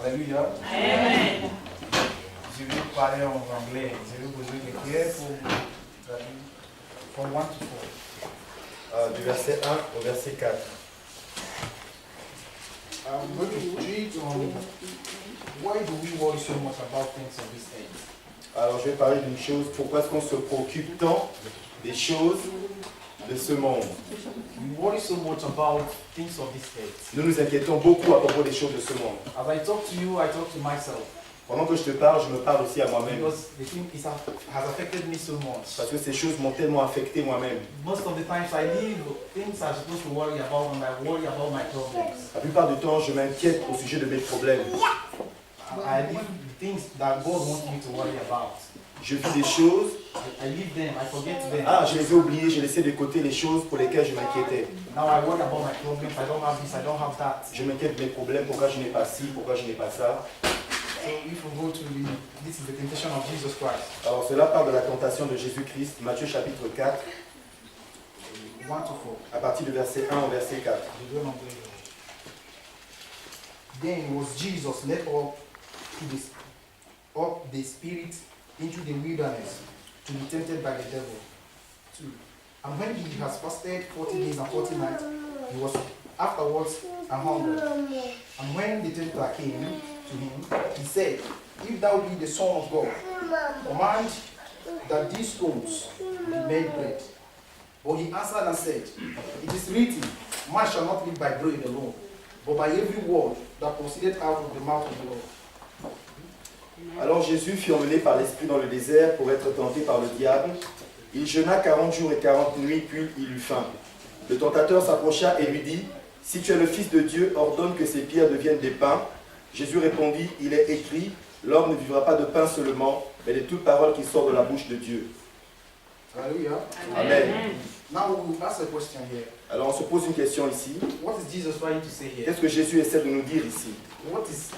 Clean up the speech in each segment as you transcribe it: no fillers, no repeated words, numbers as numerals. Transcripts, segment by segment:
Alléluia. Amen. Je vais parler en anglais. Je vais poser des questions pour traduire. From 1 to 4. Du verset 1 au verset 4. I'm going to read on why do we worry so much about things of this age. Alors je vais parler d'une chose, pourquoi est-ce qu'on se préoccupe tant des choses de ce monde? We worry so much about things of this age. Nous nous inquiétons beaucoup à propos des choses de ce monde. As I talk to you, I talk to myself. Pendant que je te parle, je me parle aussi à moi-même. Because the thing has affected me so much. Parce que ces choses m'ont tellement affecté moi-même. Most of the times I live things I'm supposed to worry about and I worry about my problems. La plupart du temps, je m'inquiète au sujet de mes problèmes. I live things that God wants me to worry about. Je vis des choses. I leave them, I forget them. Ah, je les ai oubliées, j'ai laissé de côté les choses pour lesquelles je m'inquiétais. Now I worry about my problems, I don't have this, I don't have that. Je m'inquiète de mes problèmes, pourquoi je n'ai pas ci, pourquoi je n'ai pas ça. So if we go to this is the temptation of Jesus Christ. Alors cela parle de la tentation de Jésus-Christ, Matthieu chapitre 4, 1 to 4. à partir du verset 1 au verset 4. Then was Jesus led up the spirit into the wilderness to be tempted by the devil. 2. And when he has fasted 40 days and 40 nights, he was afterwards an hunger. And when the tempter came to him, he said, If thou be the Son of God, command that these stones be made bread. But he answered and said, It is written, Man shall not live by bread alone, but by every word that proceeded out of the mouth of the Lord. Alors Jésus fut emmené par l'Esprit dans le désert pour être tenté par le diable. Il jeûna 40 jours et 40 nuits, puis il eut faim. Le tentateur s'approcha et lui dit, Si tu es le Fils de Dieu, ordonne que ces pierres deviennent des pains. Jésus répondit, Il est écrit, L'homme ne vivra pas de pain seulement, mais de toute parole qui sort de la bouche de Dieu. Hallelujah. Amen. Now we will ask a question here. Alors on se pose une question ici. What is Jesus trying to say here? Qu'est-ce que Jésus essaie de nous dire ici? What is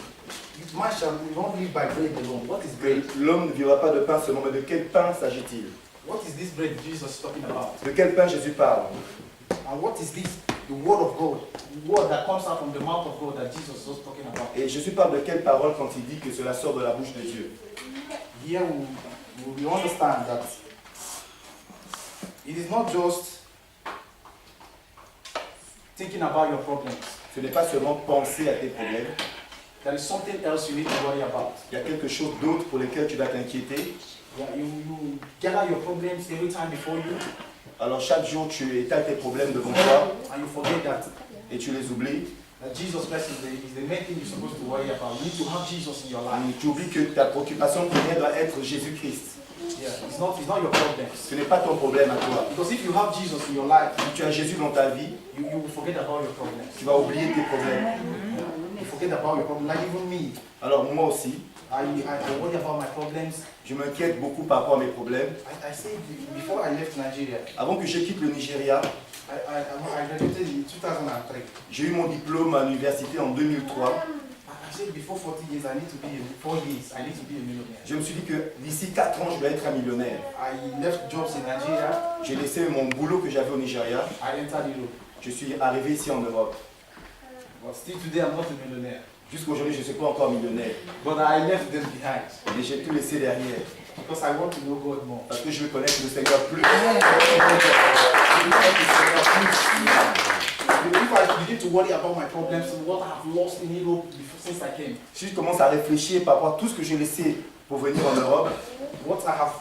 man shall not live by bread alone? What is bread? L'homme ne vivra pas de pain seulement, mais de quel pain s'agit-il? What is this bread Jesus talking about? De quel pain Jésus parle? And what is this? The word of God, the word that comes out from the mouth of God that Jesus was talking about. Et Jésus parle de quelle parole quand il dit que cela sort de la bouche de Dieu? Here we understand that it is not just thinking about your problems. Ce n'est pas seulement penser à tes problèmes. There is something else you need to worry about. Il y a quelque chose d'autre pour lequel tu vas t'inquiéter. Yeah, you gather your problems every time before you. Alors chaque jour tu étales tes problèmes devant toi And you forget that et tu les oublies. Jesus Christ is the main thing you're supposed to worry about. You need to have Jesus in your life. Tu oublies que ta préoccupation première doit être Jésus-Christ. Yeah, it's not your problem. Ce n'est pas ton problème à toi. Because if you have Jesus in your life, Si tu as Jésus dans ta vie, you will forget about your problems. tu vas oublier tes problèmes. You forget about your problems. Like even me, Alors moi aussi, I worry about my problems. je m'inquiète beaucoup par rapport à mes problèmes. I said before I left Nigeria, Avant que je quitte le Nigeria, I graduated in 2003. j'ai eu mon diplôme à l'université en 2003. I said before 40 years, I need to be 4 years, I need to be a millionaire. Je me suis dit que d'ici 4 ans, je vais être un millionnaire. I left jobs in Nigeria. J'ai laissé mon boulot que j'avais au Nigeria. I entered Europe. Je suis arrivé ici en Europe. But still today, I'm not a millionaire. Jusqu'aujourd'hui, je ne suis pas encore millionnaire. But I left them behind Mais j'ai tout laissé derrière. because I want to know God more. Parce que je veux connaître le Seigneur plus. If I begin to worry about my problems, what I have lost in Europe before, since I came, Si je commence à réfléchir par rapport à tout ce que j'ai laissé pour venir en Europe, what I have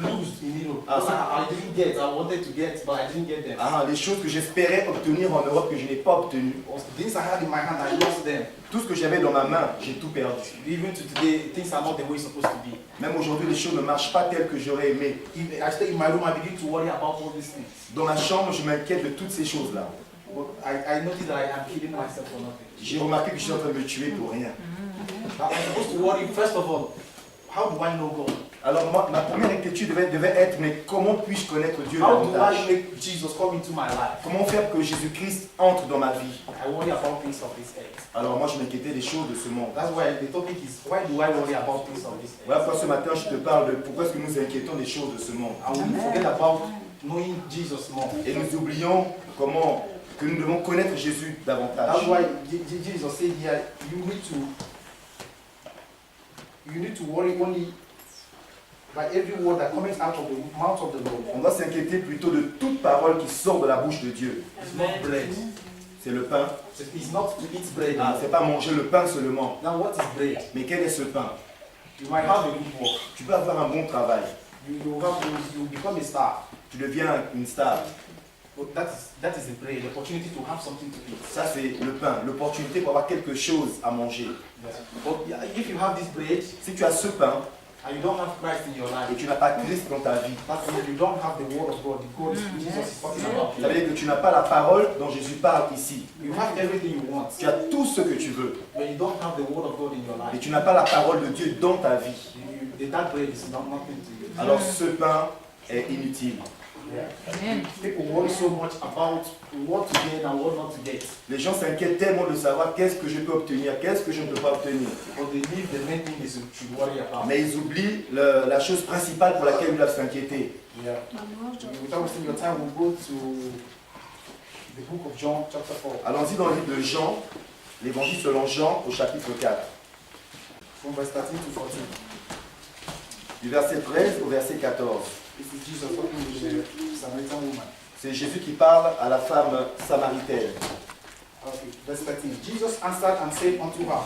lost in Europe, Ah, because I didn't get, I wanted to get, but I didn't get them. les choses que j'espérais obtenir en Europe que je n'ai pas obtenues, The things I had in my hand, I lost them. tout ce que j'avais dans ma main, j'ai tout perdu. Even to today, things are not the way it's supposed to be. Même aujourd'hui, les choses ne marchent pas telles que j'aurais aimé. If I stay in my room, I begin to worry about all these things. Dans ma chambre, je m'inquiète de toutes ces choses-là. But I notice that I am killing myself for nothing. J'ai remarqué que je suis en train de me tuer pour rien. I'm supposed to worry, first of all, how do I know God? Alors moi, ma première inquiétude devait être, mais comment puis-je connaître Dieu How do davantage? I make Jesus come into my life? Comment faire que Jésus-Christ entre dans ma vie? I worry about things of this earth. Alors moi, je m'inquiétais des choses de ce monde. That's why the topic is, why do I worry about things of this earth? Voilà pourquoi ce matin, je te parle de pourquoi est-ce que nous inquiétons des choses de ce monde. And we forget about knowing Jesus more. Et nous oublions que nous devons connaître Jésus davantage. That's why Jesus said here, you need to worry only by every word that comes out of the mouth of the Lord. On doit s'inquiéter plutôt de toute parole qui sort de la bouche de Dieu. It's not bread. C'est le pain. It's not to eat bread. C'est pas manger le pain seulement. Now what is bread? Mais quel est ce pain? You might have a good work. Tu peux avoir un bon travail. You become a star. Tu deviens une star. But that is the bread, the opportunity to have something to eat. Ça, c'est le pain, l'opportunité pour avoir quelque chose à manger. But if you have this bread Si tu as ce pain and you don't have Christ in your life, et tu n'as pas Christ dans ta vie, that means you don't have the word of God. The God Jesus is talking about. ça veut dire que tu n'as pas la parole dont Jésus parle ici. You have everything you want, Tu as tout ce que tu veux, but you don't have the word of God in your mais life. tu n'as pas la parole de Dieu dans ta vie. That bread is nothing to you. Alors ce pain est inutile. People worry so much about what to get and what not to get. Les gens s'inquiètent tellement de savoir qu'est-ce que je peux obtenir, qu'est-ce que je ne peux pas obtenir. But they leave the main thing they should worry about. Mais ils oublient la chose principale pour laquelle ils doivent s'inquiéter. Yeah. Without wasting your time, we'll go to the book of John, chapter 4. Allons-y dans le livre de Jean, l'évangile selon Jean au chapitre 4, From verse 13 to 14. du verset 13 au verset 14. This is Jesus talking with the Samaritan woman. C'est Jésus qui parle à la femme samaritaine. Okay, verse 13. Jesus answered and said unto her,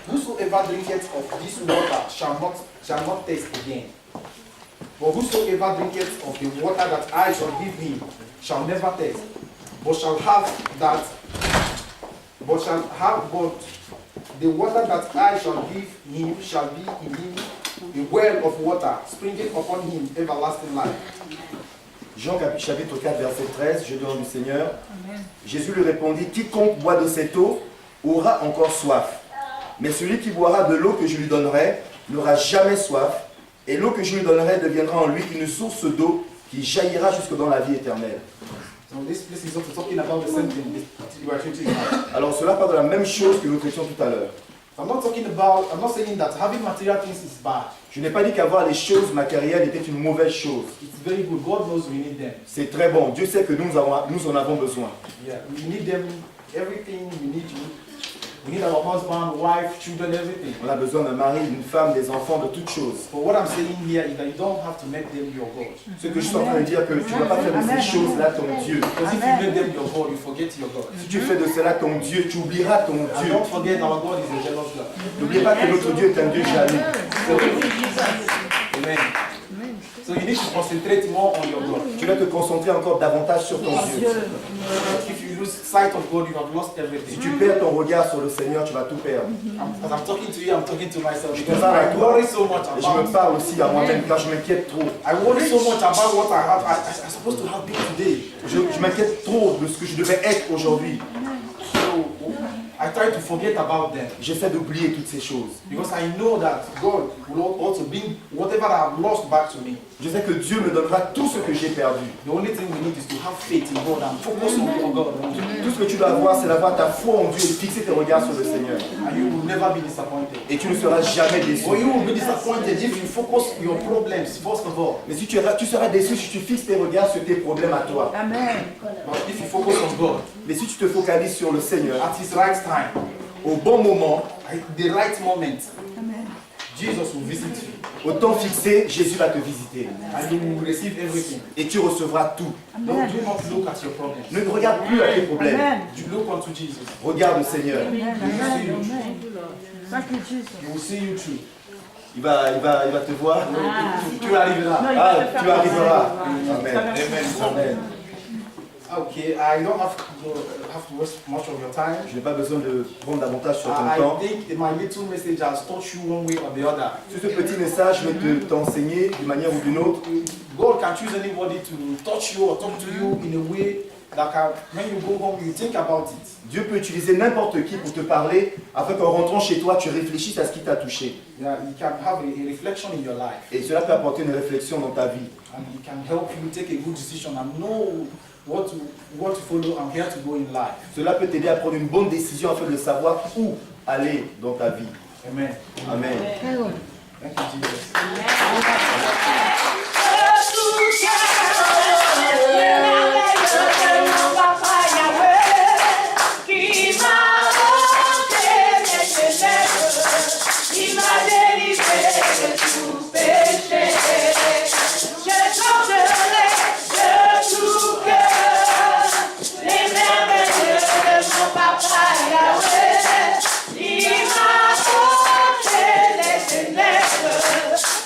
Whosoever drinketh of this water shall not thirst again. But whosoever drinketh of the water that I shall give him shall never thirst, but the water that I shall give him shall be in him a well of water, springing upon him everlasting life. Jean chapitre 4 verset 13, je demande du Seigneur. Jésus lui répondit, quiconque boit de cette eau aura encore soif. Mais celui qui boira de l'eau que je lui donnerai n'aura jamais soif. Et l'eau que je lui donnerai deviendra en lui une source d'eau qui jaillira jusque dans la vie éternelle. So this place is also talking about the same thing we are talking about. Alors cela parle de la même chose que nous traitions tout à l'heure. I'm not saying that having material things is bad. Je n'ai pas dit qu'avoir les choses matérielles était une mauvaise chose. It's very good. God knows we need them. C'est très bon. Dieu sait que nous en avons besoin. Yeah, we need them. Everything we need to. We need our husband, wife, children, everything. On a besoin d'un mari, d'une femme, des enfants, de toutes choses. But what I'm saying here is that you don't have to make them your God. Ce que je suis en train de dire, que tu ne vas pas faire de ces choses-là ton Dieu. Because if you make them your God, you forget your God. Si tu fais de cela ton Dieu, tu oublieras ton And Dieu. don't forget our God is a jealous God. N'oubliez pas que notre Dieu est un Dieu jaloux. Amen. So you need to concentrate more on your God. Tu dois te concentrer encore davantage sur ton Dieu. If you lose sight of God, you have lost Si everything. tu perds ton regard sur le Seigneur, tu vas tout perdre. As I'm talking to you, I'm talking to myself. Je te Because parle à I toi. worry so much Et je me about. parle aussi à moi-même car je m'inquiète trop. I worry so much about what I'm supposed to have been today. Je m'inquiète trop de ce que je devais être aujourd'hui. So I try to forget about them J'essaie d'oublier toutes ces choses. because I know that God will also bring whatever I've lost back to me. Je sais que Dieu me donnera tout ce que j'ai perdu. The only thing we need is to have faith in God and focus on God. Tout ce que tu dois avoir, c'est d'avoir ta foi en Dieu et fixer tes regards sur le Seigneur. And you will never be disappointed. Et tu ne seras jamais déçu. Or you will be disappointed if you focus your problems first of all. Mais si tu seras déçu si tu fixes tes regards sur tes problèmes à toi. Amen. But if you focus on God Mais si tu te focalises sur le Seigneur, at His right time, au bon moment, at the right moment, Amen. Jesus will visit you. au temps fixé, Jésus va te visiter. And you will receive everything. Et tu recevras tout. Do not look at your problems. Ne regarde plus à tes problèmes. Amen. You look unto Jesus. Regarde le Seigneur. Amen. Amen. Thank you, Jesus. He will see you through. Il va te voir. Tu arriveras. Non, il Ah, va te faire tu arriveras. passer. Amen. Amen. Okay, I don't have to waste much of your time. Je n'ai pas besoin de prendre davantage sur ton I temps. think my little message has touched you one way or the other. Sur ce petit message, je vais t'enseigner d'une manière ou d'une autre. God can choose anybody to touch you or talk to you in a way that can, when you go home, you think about it. Dieu peut utiliser n'importe qui pour te parler afin qu'en rentrant chez toi, tu réfléchisses à ce qui t'a touché. Yeah, you can have a reflection in your life, Et cela peut apporter une réflexion dans ta vie. and it can help you take a good decision and know what to follow and where to go in life. Cela peut t'aider à prendre une bonne décision afin de savoir où aller dans ta vie. Amen. Amen. Thank you, Jesus.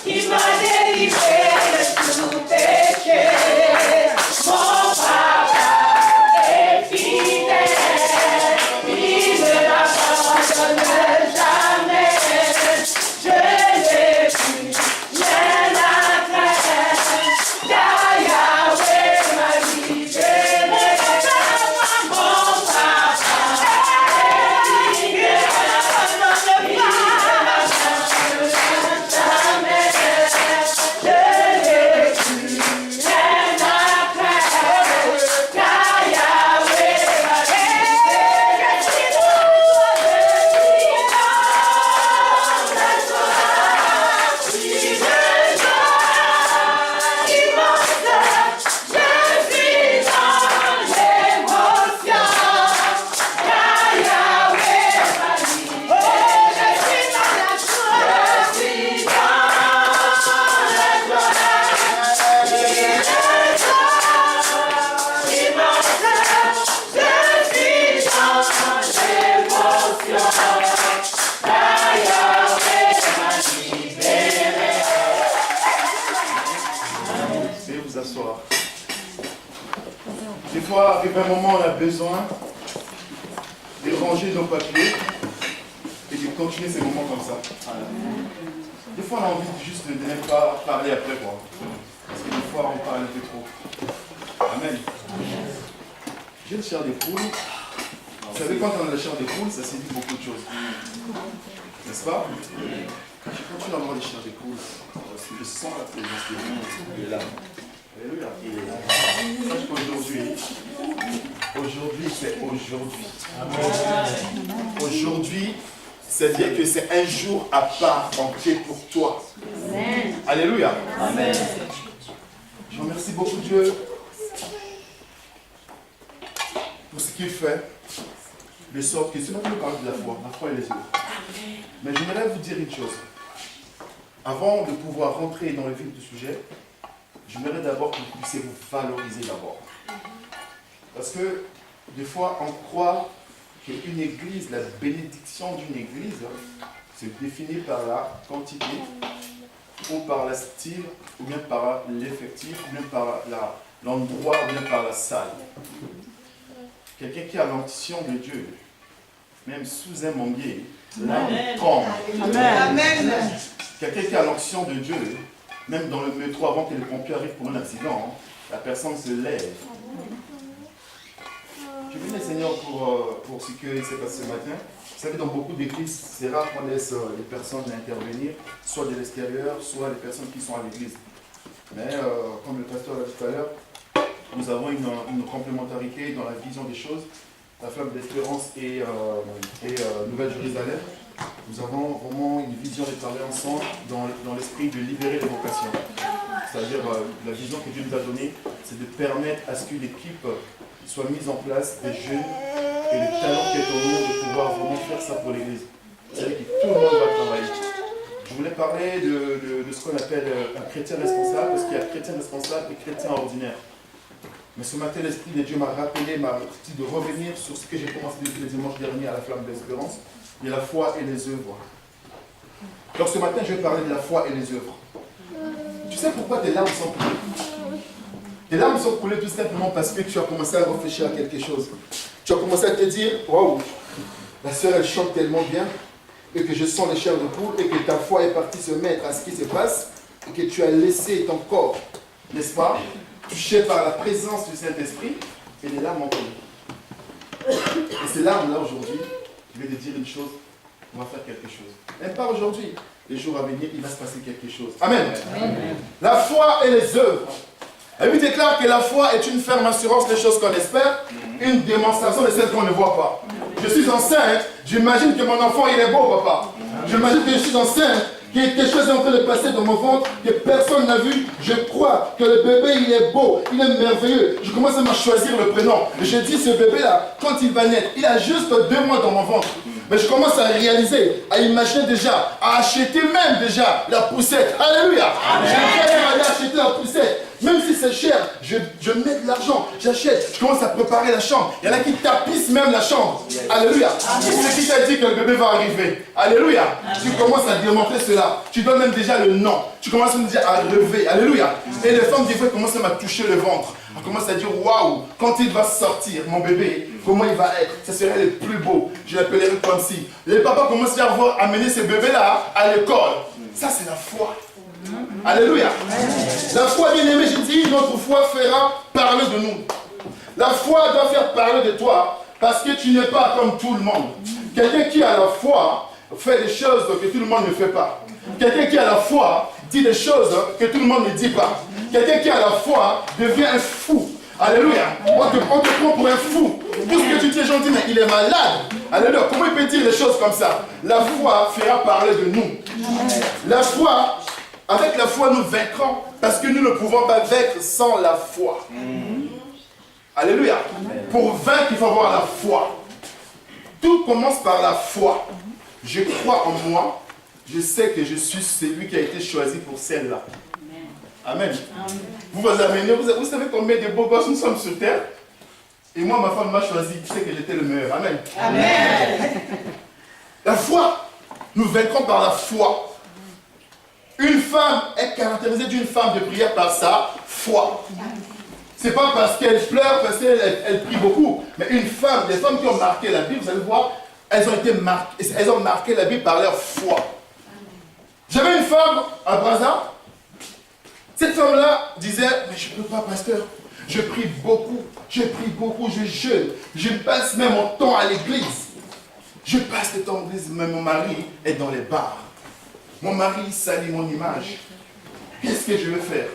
Il m'a délivré de tout péché. Mon papa est fidèle, il ne m'abandonne jamais. Je n'ai plus rien à craindre, car Yahweh m'a libéré. Mon papa est fidèle, il ne m'abandonne jamais. Des fois, arrive un moment où on a besoin de ranger nos papiers et de continuer ces moments comme ça. Des fois, on a envie juste de ne pas parler après, quoi. Parce que des fois, on parle un peu trop. Amen. J'ai le chair des poules. Vous savez, quand on a la chair des poules, ça signifie beaucoup de choses. N'est-ce pas? Je continue à avoir les chairs des poules. Je sens la présence de Dieu. Il est là. Alléluia. Sache qu'aujourd'hui, c'est aujourd'hui. Aujourd'hui, c'est-à-dire que c'est un jour à part entier pour toi. Amen. Alléluia. Amen. Je remercie beaucoup Dieu pour ce qu'il fait, de sorte que, c'est pas que nous parlons de la foi et les yeux. Mais j'aimerais vous dire une chose. Avant de pouvoir rentrer dans le vif du sujet, j'aimerais d'abord que vous puissiez vous valoriser d'abord. Parce que des fois, on croit qu'une église, la bénédiction d'une église, se définit par la quantité, ou par le style, ou bien par l'effectif, ou bien par l'endroit, ou bien par la salle. Quelqu'un qui a l'onction de Dieu, même sous un manguier, l'entend. Amen. Quelqu'un qui a l'onction de Dieu, même dans le métro, avant que les pompiers arrivent pour un accident, la personne se lève. Je bénis le Seigneur pour ce qui s'est passé ce matin. Vous savez, dans beaucoup d'églises, c'est rare qu'on laisse les personnes intervenir, soit de l'extérieur, soit les personnes qui sont à l'église. Mais comme le pasteur l'a dit tout à l'heure, nous avons une complémentarité dans la vision des choses. La flamme d'espérance et Nouvelle-Jérusalem. Nous avons vraiment une vision de travailler ensemble dans l'esprit de libérer les vocations. C'est-à-dire la vision que Dieu nous a donnée, c'est de permettre à ce qu'une équipe soit mise en place des jeunes et le talent qui est en nous de pouvoir vraiment faire ça pour l'Église. C'est-à-dire que tout le monde va travailler. Je voulais parler de ce qu'on appelle un chrétien responsable, parce qu'il y a chrétien responsable et chrétien ordinaire. Mais ce matin, l'Esprit de Dieu m'a rappelé, m'a dit de revenir sur ce que j'ai commencé depuis les dimanches derniers à la Flamme d'Espérance, et la foi et les œuvres. Donc ce matin, je vais parler de la foi et les œuvres. Tu sais pourquoi tes larmes sont coulées? Tes larmes sont coulées tout simplement parce que tu as commencé à réfléchir à quelque chose. Tu as commencé à te dire, waouh, la sœur elle chante tellement bien, et que je sens les chairs de poule, et que ta foi est partie se mettre à ce qui se passe, et que tu as laissé ton corps, n'est-ce pas, touché par la présence du Saint-Esprit, et les larmes ont coulé. Et ces larmes-là aujourd'hui, je vais te dire une chose, on va faire quelque chose. Même pas aujourd'hui, les jours à venir, il va se passer quelque chose. Amen. Amen. La foi et les œuvres. La Bible déclare que la foi est une ferme assurance des choses qu'on espère, une démonstration de celles qu'on ne voit pas. Je suis enceinte, j'imagine que mon enfant il est beau, papa. J'imagine que je suis enceinte, que quelque chose est en train de passer dans mon ventre, que personne n'a vu. Je crois que le bébé il est beau, il est merveilleux. Je commence à me choisir le prénom. Je dis ce bébé là, quand il va naître, il a juste 2 mois dans mon ventre. Mais je commence à réaliser, à imaginer déjà, à acheter même déjà la poussette. Alléluia. Je vais aller acheter la poussette. Même si c'est cher, je mets de l'argent, j'achète, je commence à préparer la chambre. Il y en a qui tapissent même la chambre. Alléluia. C'est qui t'a dit que le bébé va arriver. Alléluia. Tu commences à démontrer cela. Tu donnes même déjà le nom. Tu commences même déjà à relever. Alléluia. Et les femmes, des fois, commencent à toucher le ventre. On commence à dire, waouh, quand il va sortir, mon bébé, comment il va être? Ce serait le plus beau. Je l'appellerai comme si. Les papas commencent à voir amener ces bébés-là à l'école. Ça, c'est la foi. Alléluia. La foi, bien aimé, je dis, notre foi fera parler de nous. La foi doit faire parler de toi parce que tu n'es pas comme tout le monde. Quelqu'un qui a la foi fait des choses que tout le monde ne fait pas. Quelqu'un qui a la foi dit des choses que tout le monde ne dit pas. Quelqu'un qui a la foi devient un fou. Alléluia. On te prend pour un fou. Tout ce que tu dis, les gens disent, mais il est malade. Alléluia. Comment il peut dire des choses comme ça? La foi fera parler de nous. La foi, avec la foi, nous vaincrons. Parce que nous ne pouvons pas vaincre sans la foi. Alléluia. Pour vaincre, il faut avoir la foi. Tout commence par la foi. Je crois en moi. Je sais que je suis celui qui a été choisi pour celle-là. Amen. Vous amenez, vous savez combien de beaux gosses nous sommes sur terre? Et moi, ma femme m'a choisi. Tu sais que j'étais le meilleur. Amen. Amen. La foi. Nous vaincrons par la foi. Une femme est caractérisée d'une femme de prière par sa foi. Ce n'est pas parce qu'elle pleure, parce qu'elle prie beaucoup. Mais une femme, les femmes qui ont marqué la Bible, vous allez voir, elles ont marqué la Bible par leur foi. J'avais une femme à Brazza. Cette femme-là disait, mais je ne peux pas, pasteur. Je prie beaucoup, je jeûne. Je passe même mon temps à l'église. Je passe le temps à l'église, mais mon mari est dans les bars. Mon mari salit mon image. Qu'est-ce que je vais faire?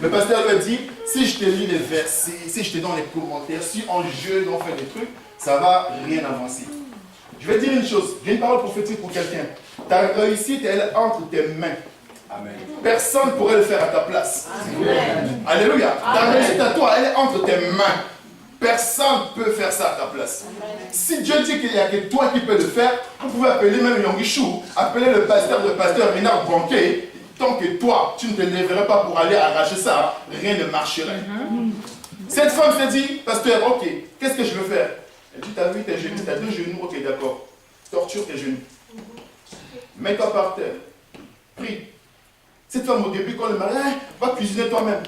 Le pasteur lui a dit, si je te lis les versets, si je te donne les commentaires, si on jeûne, on fait des trucs, ça ne va rien avancer. Je vais dire une chose, j'ai une parole prophétique pour quelqu'un. Ta réussite, elle est entre tes mains. Amen. Personne ne pourrait le faire à ta place. Amen. Alléluia. Ta réussite à toi, elle est entre tes mains. Personne ne peut faire ça à ta place. Amen. Si Dieu dit qu'il n'y a que toi qui peux le faire, vous pouvez appeler même Yongichou, appeler le pasteur Renard Banquet. Tant que toi, tu ne te lèverais pas pour aller arracher ça, rien ne marcherait. Cette femme s'est dit, pasteur, ok, qu'est-ce que je veux faire? Elle dit, t'as vu tes genoux, t'as 2 genoux, ok, d'accord. Torture tes genoux. Mets-toi par terre. Prie. Cette femme, au début, quand le mari, va cuisiner toi-même.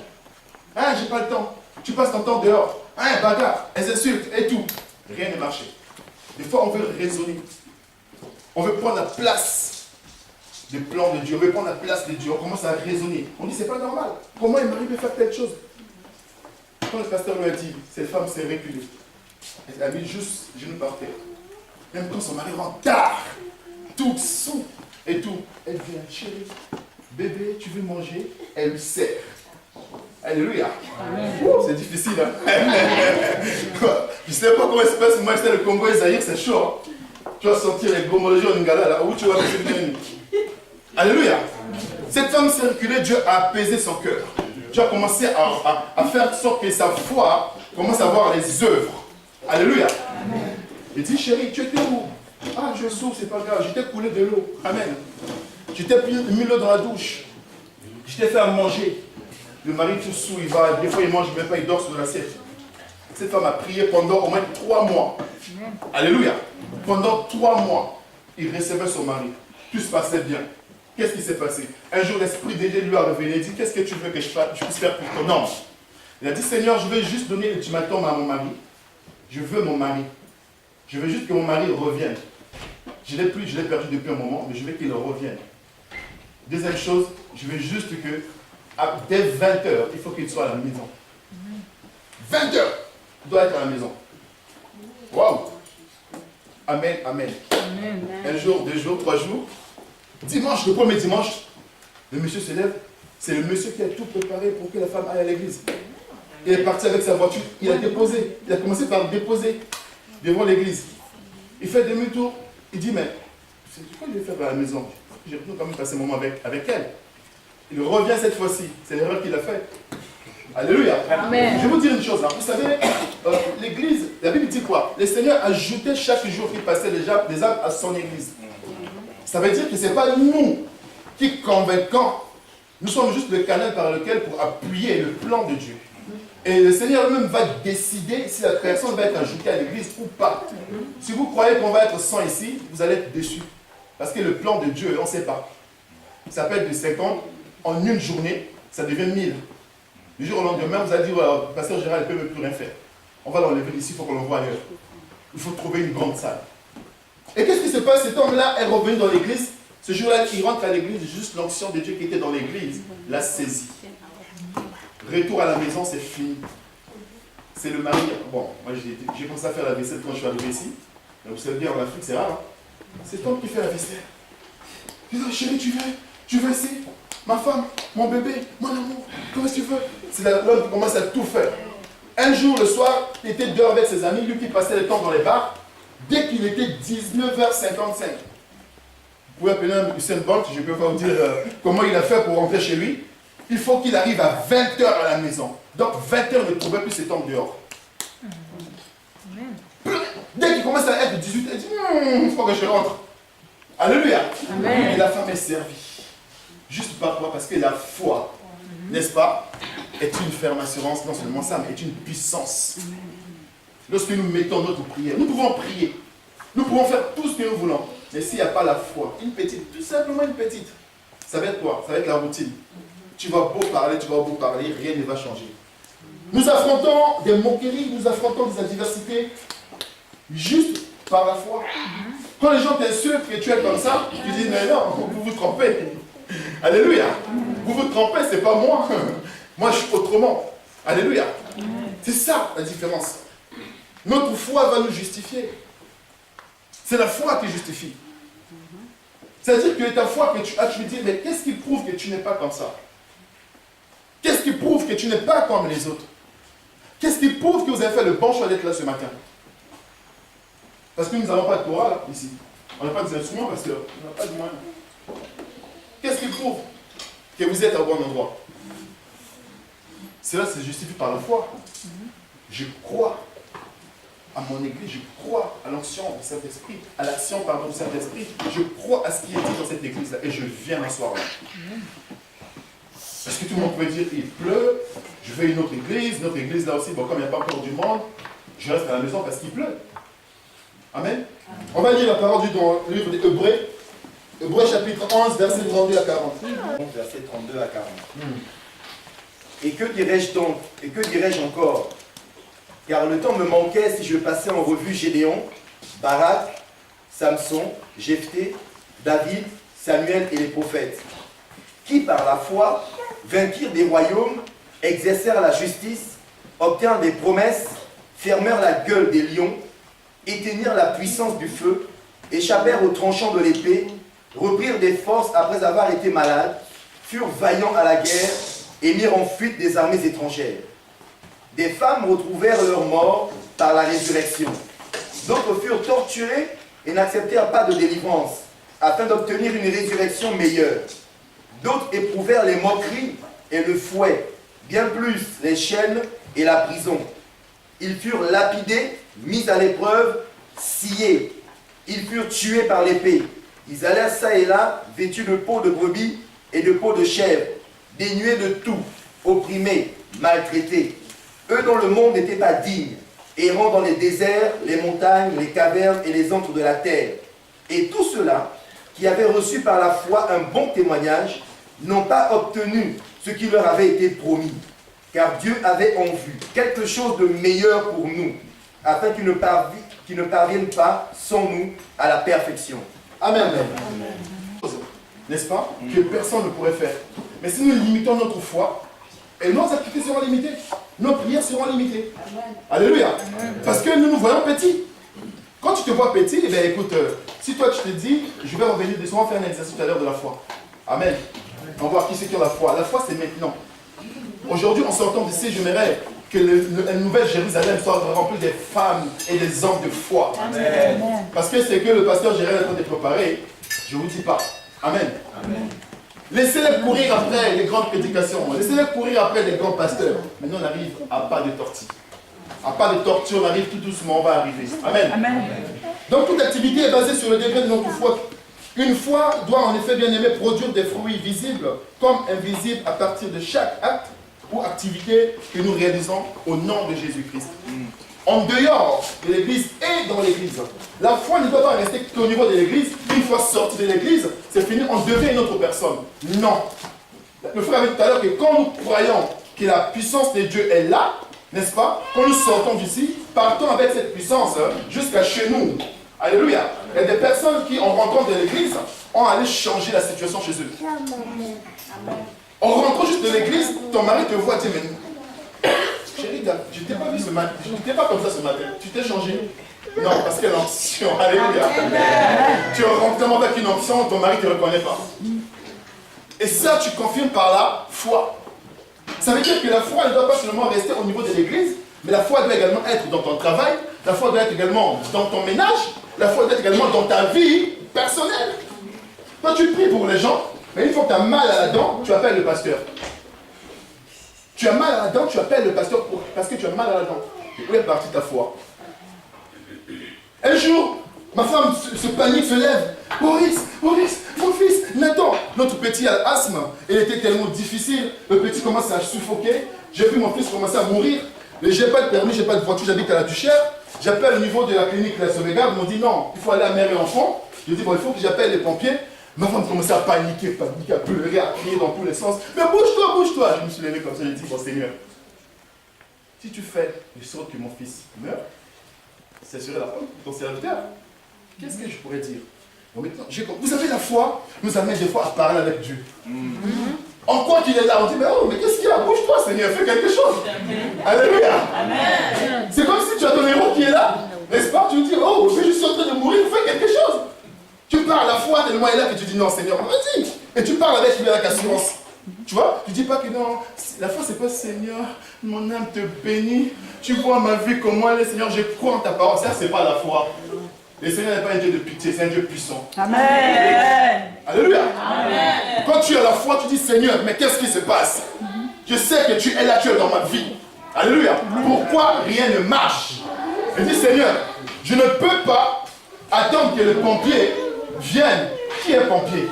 Hein, j'ai pas le temps. Tu passes ton temps dehors. Hein, bagarre, elles insultent et tout. Rien ne marchait. Des fois, on veut raisonner. On veut prendre la place du plan de Dieu. On veut prendre la place de Dieu. On commence à raisonner. On dit, c'est pas normal. Comment un mari peut faire telle chose? Quand le pasteur lui a dit, cette femme s'est reculée. Elle a mis juste genou par terre. Même quand son mari rentre tard, tout sous et tout, elle vient, chérie, bébé, tu veux manger? Elle lui sert. Alléluia. C'est difficile, hein? Je ne sais pas comment ça se passe, moi j'étais le Congo et Zaïre, c'est chaud. Tu vas sentir les gomologies en Ngala, là où tu vas venir. Alléluia. Cette femme s'est reculée, Dieu a apaisé son cœur. Dieu a commencé à faire en sorte que sa foi commence à voir les œuvres. Alléluia. Il dit, chérie, tu étais où? Ah, je souffre, c'est pas grave, j'étais coulé de l'eau. Amen. Je t'ai mis l'eau dans la douche. Je t'ai fait à manger. Le mari tout sous, il va, des fois il mange même pas, il dort sur l'assiette. Cette femme a prié pendant au moins 3 mois. Alléluia. Pendant 3 mois, il recevait son mari. Tout se passait bien. Qu'est-ce qui s'est passé? Un jour, l'esprit de Dieu lui a révélé. Il dit, qu'est-ce que tu veux que je puisse faire pour ton homme? Il a dit, Seigneur, je veux juste donner l'ultimatum à mon mari. Je veux mon mari. Je veux juste que mon mari revienne. Je l'ai perdu depuis un moment, mais je veux qu'il revienne. Deuxième chose, je veux juste que dès 20 h, il faut qu'il soit à la maison. 20 h, il doit être à la maison. Waouh! Amen, amen. Un jour, 2 jours, 3 jours. Dimanche, le premier dimanche, le monsieur se lève. C'est le monsieur qui a tout préparé pour que la femme aille à l'église. Il est parti avec sa voiture. Il a déposé. Il a commencé par déposer devant l'église. Il fait demi-tour. Il dit, mais c'est quoi je vais faire à la maison? J'ai quand même passé un moment avec elle. Il revient cette fois-ci. C'est l'erreur qu'il a faite. Alléluia. Amen. Je vais vous dire une chose. Hein. Vous savez, l'église, la Bible dit quoi? Le Seigneur ajoutait chaque jour qu'il passait des âmes à son église. Ça veut dire que ce n'est pas nous qui convainquons. Nous sommes juste le canal par lequel pour appuyer le plan de Dieu. Et le Seigneur lui-même va décider si la personne va être ajoutée à l'église ou pas. Si vous croyez qu'on va être 100 ici, vous allez être déçus. Parce que le plan de Dieu, on ne sait pas. Ça peut être de 50, en une journée, ça devient 1000. Du jour au lendemain, vous allez dire, pasteur Gérald ne peut plus rien faire. On va l'enlever d'ici, il faut qu'on l'envoie ailleurs. Il faut trouver une grande salle. Et qu'est-ce qui se passe? Cet homme-là est revenu dans l'église. Ce jour-là, il rentre à l'église, juste l'onction de Dieu qui était dans l'église l'a saisi. Retour à la maison, c'est fini. C'est le mari. Bon, moi j'ai commencé à faire la vaisselle quand je suis arrivé ici. Mais vous savez bien, en Afrique, c'est rare. Hein? C'est l'homme qui fait la vaisselle. Il dit, chérie, tu veux ici? Ma femme, mon bébé, mon amour, comment est-ce que tu veux? C'est l'homme qui commence à tout faire. Un jour, le soir, il était dehors avec ses amis, lui qui passait le temps dans les bars. Dès qu'il était 19h55, vous pouvez appeler un Usain Bolt, je ne peux pas vous dire comment il a fait pour rentrer chez lui. Il faut qu'il arrive à 20h à la maison. Donc 20h ne trouvait plus cet homme dehors. Dès qu'il commence à être 18h, il dit, il faut que je rentre. Alléluia. Amen. Et la femme est servie. Juste par quoi? Parce que la foi, n'est-ce pas, est une ferme assurance, non seulement ça, mais est une puissance. Lorsque nous mettons notre prière, nous pouvons prier. Nous pouvons faire tout ce que nous voulons. Mais s'il n'y a pas la foi, une petite, tout simplement une petite, ça va être quoi? Ça va être la routine. Tu vas beau parler, rien ne va changer. Nous affrontons des moqueries, nous affrontons des adversités, juste par la foi. Quand les gens t'insultent que tu es comme ça, tu dis, mais non, vous vous trompez. Alléluia. Vous vous trompez, c'est pas moi. Moi, je suis autrement. Alléluia. C'est ça la différence. Notre foi va nous justifier. C'est la foi qui justifie. C'est-à-dire que ta foi que tu as, tu dis, mais qu'est-ce qui prouve que tu n'es pas comme ça? Qu'est-ce qui prouve que tu n'es pas comme les autres? Qu'est-ce qui prouve que vous avez fait le bon choix d'être là ce matin? Parce que nous n'avons pas de Torah là, ici. On n'a pas des instruments parce qu'on n'a pas de moyens. Qu'est-ce qui prouve que vous êtes au bon endroit? Cela se justifie par la foi. Je crois à mon église, je crois à l'action du Saint-Esprit, à l'action du Saint-Esprit. Je crois à ce qui est dit dans cette église-là et je viens m'asseoir là. Parce que tout le monde peut dire, il pleut, je vais à une autre église là aussi, bon, comme il n'y a pas encore du monde, je reste à la maison parce qu'il pleut. Amen. On va lire la parole dans le livre des Hébreux, Hébreux chapitre 11, verset 32 à 40. Verset 32 à 40. Et que dirais-je donc? Et que dirais-je encore? Car le temps me manquait si je passais en revue Gédéon, Barak, Samson, Jephthé, David, Samuel et les prophètes, qui par la foi vainquirent des royaumes, exercèrent la justice, obtinrent des promesses, fermèrent la gueule des lions, éteignirent la puissance du feu, échappèrent aux tranchants de l'épée, reprirent des forces après avoir été malades, furent vaillants à la guerre et mirent en fuite des armées étrangères. Des femmes retrouvèrent leur mort par la résurrection. D'autres furent torturés et n'acceptèrent pas de délivrance, afin d'obtenir une résurrection meilleure. D'autres éprouvèrent les moqueries et le fouet, bien plus les chaînes et la prison. Ils furent lapidés, mis à l'épreuve, sciés. Ils furent tués par l'épée. Ils allèrent ça et là, vêtus de peau de brebis et de peau de chèvre, dénués de tout, opprimés, maltraités. Eux dont le monde n'était pas digne, errant dans les déserts, les montagnes, les cavernes et les antres de la terre. Et tout cela, qui avaient reçu par la foi un bon témoignage, n'ont pas obtenu ce qui leur avait été promis. Car Dieu avait en vue quelque chose de meilleur pour nous, afin qu'ils ne parviennent pas sans nous à la perfection. Amen. N'est-ce pas? Que personne ne pourrait faire. Mais si nous limitons notre foi, et nos activités seront limitées, nos prières seront limitées. Amen. Alléluia. Amen. Parce que nous nous voyons petits. Quand tu te vois petit, eh bien écoute, si toi tu te dis, je vais revenir, on va faire un exercice tout à l'heure de la foi. Amen. On va voir qui c'est qui a la foi. La foi c'est maintenant. Aujourd'hui, en sortant d'ici, j'aimerais que la nouvelle Jérusalem soit remplie des femmes et des hommes de foi. Amen. Parce que c'est que le pasteur Gérard est en train de préparer, je ne vous dis pas. Amen. Amen. Laissez-les courir après les grandes prédications. Laissez-les courir après les grands pasteurs. Maintenant, on arrive à pas de tortue. À pas de tortue, on arrive tout doucement, on va arriver. Amen. Amen. Donc, toute activité est basée sur le degré de notre foi. Une foi doit en effet, bien aimé, produire des fruits visibles comme invisibles à partir de chaque acte ou activité que nous réalisons au nom de Jésus-Christ. En dehors de l'église et dans l'église. La foi ne doit pas rester qu'au niveau de l'église. Une fois sorti de l'église, c'est fini, on devient une autre personne. Non. Le frère avait dit tout à l'heure que quand nous croyons que la puissance de Dieu est là, n'est-ce pas? Quand nous sortons d'ici, partons avec cette puissance jusqu'à chez nous. Alléluia. Il y a des personnes qui, en rentrant de l'église, ont allé changer la situation chez eux. En rentrant juste de l'église, ton mari te voit, dit, mais chérie, je ne t'ai pas vu ce matin, je ne t'ai pas comme ça ce matin, tu t'es changé? Non, parce qu'il y a l'onction, alléluia. Tu rentres tellement avec une onction, ton mari ne te reconnaît pas. Et ça, tu confirmes par la foi. Ça veut dire que la foi ne doit pas seulement rester au niveau de l'église, mais la foi doit également être dans ton travail, la foi doit être également dans ton ménage, la foi doit être également dans ta vie personnelle. Toi, tu pries pour les gens, mais une fois que tu as mal à la dent, tu appelles le pasteur. Tu as mal à la dent, tu appelles le pasteur parce que tu as mal à la dent. Où est partie ta foi? Un jour, ma femme se panique, se lève. Maurice, mon fils, Nathan. Notre petit a asthme. Il était tellement difficile. Le petit commence à suffoquer. J'ai vu mon fils commencer à mourir. J'ai pas de permis, j'ai pas de voiture, j'habite à la Duchère. J'appelle au niveau de la clinique La Sauvegarde. Ils m'ont dit non, il faut aller à mère et enfant. Je dis bon, il faut que j'appelle les pompiers. Ma femme commençait à paniquer, à pleurer, à crier dans tous les sens. Mais bouge-toi, bouge-toi. Je me suis levé comme ça, j'ai dit bon Seigneur, si tu fais de sorte que mon fils meure, c'est sur la femme de ton serviteur. Qu'est-ce que je pourrais dire? Bon, maintenant, vous avez la foi, nous amène des fois à parler avec Dieu. En quoi qu'il est là, on dit, mais oh, mais qu'est-ce qu'il y a? Bouge-toi, Seigneur, fais quelque chose. Alléluia. C'est comme si tu as ton héros qui est là, n'est-ce pas? Tu lui dis, oh, mais je suis en train de mourir, fais quelque chose. Tu parles, la foi tellement est là que tu dis, non, Seigneur, vas-y. Et tu parles avec lui avec assurance. Tu vois? Tu dis pas que non, la foi c'est pas Seigneur, mon âme te bénit. Tu vois ma vie comment elle est, Seigneur, je crois en ta parole. Ça, c'est pas la foi. Le Seigneur n'est pas un Dieu de pitié, c'est un Dieu puissant. Amen. Alléluia. Amen. Quand tu as la foi, tu dis Seigneur, mais qu'est-ce qui se passe? Je sais que tu es là, tu es dans ma vie. Alléluia. Pourquoi rien ne marche? Je dis Seigneur, je ne peux pas attendre que le pompier vienne. Qui est pompier?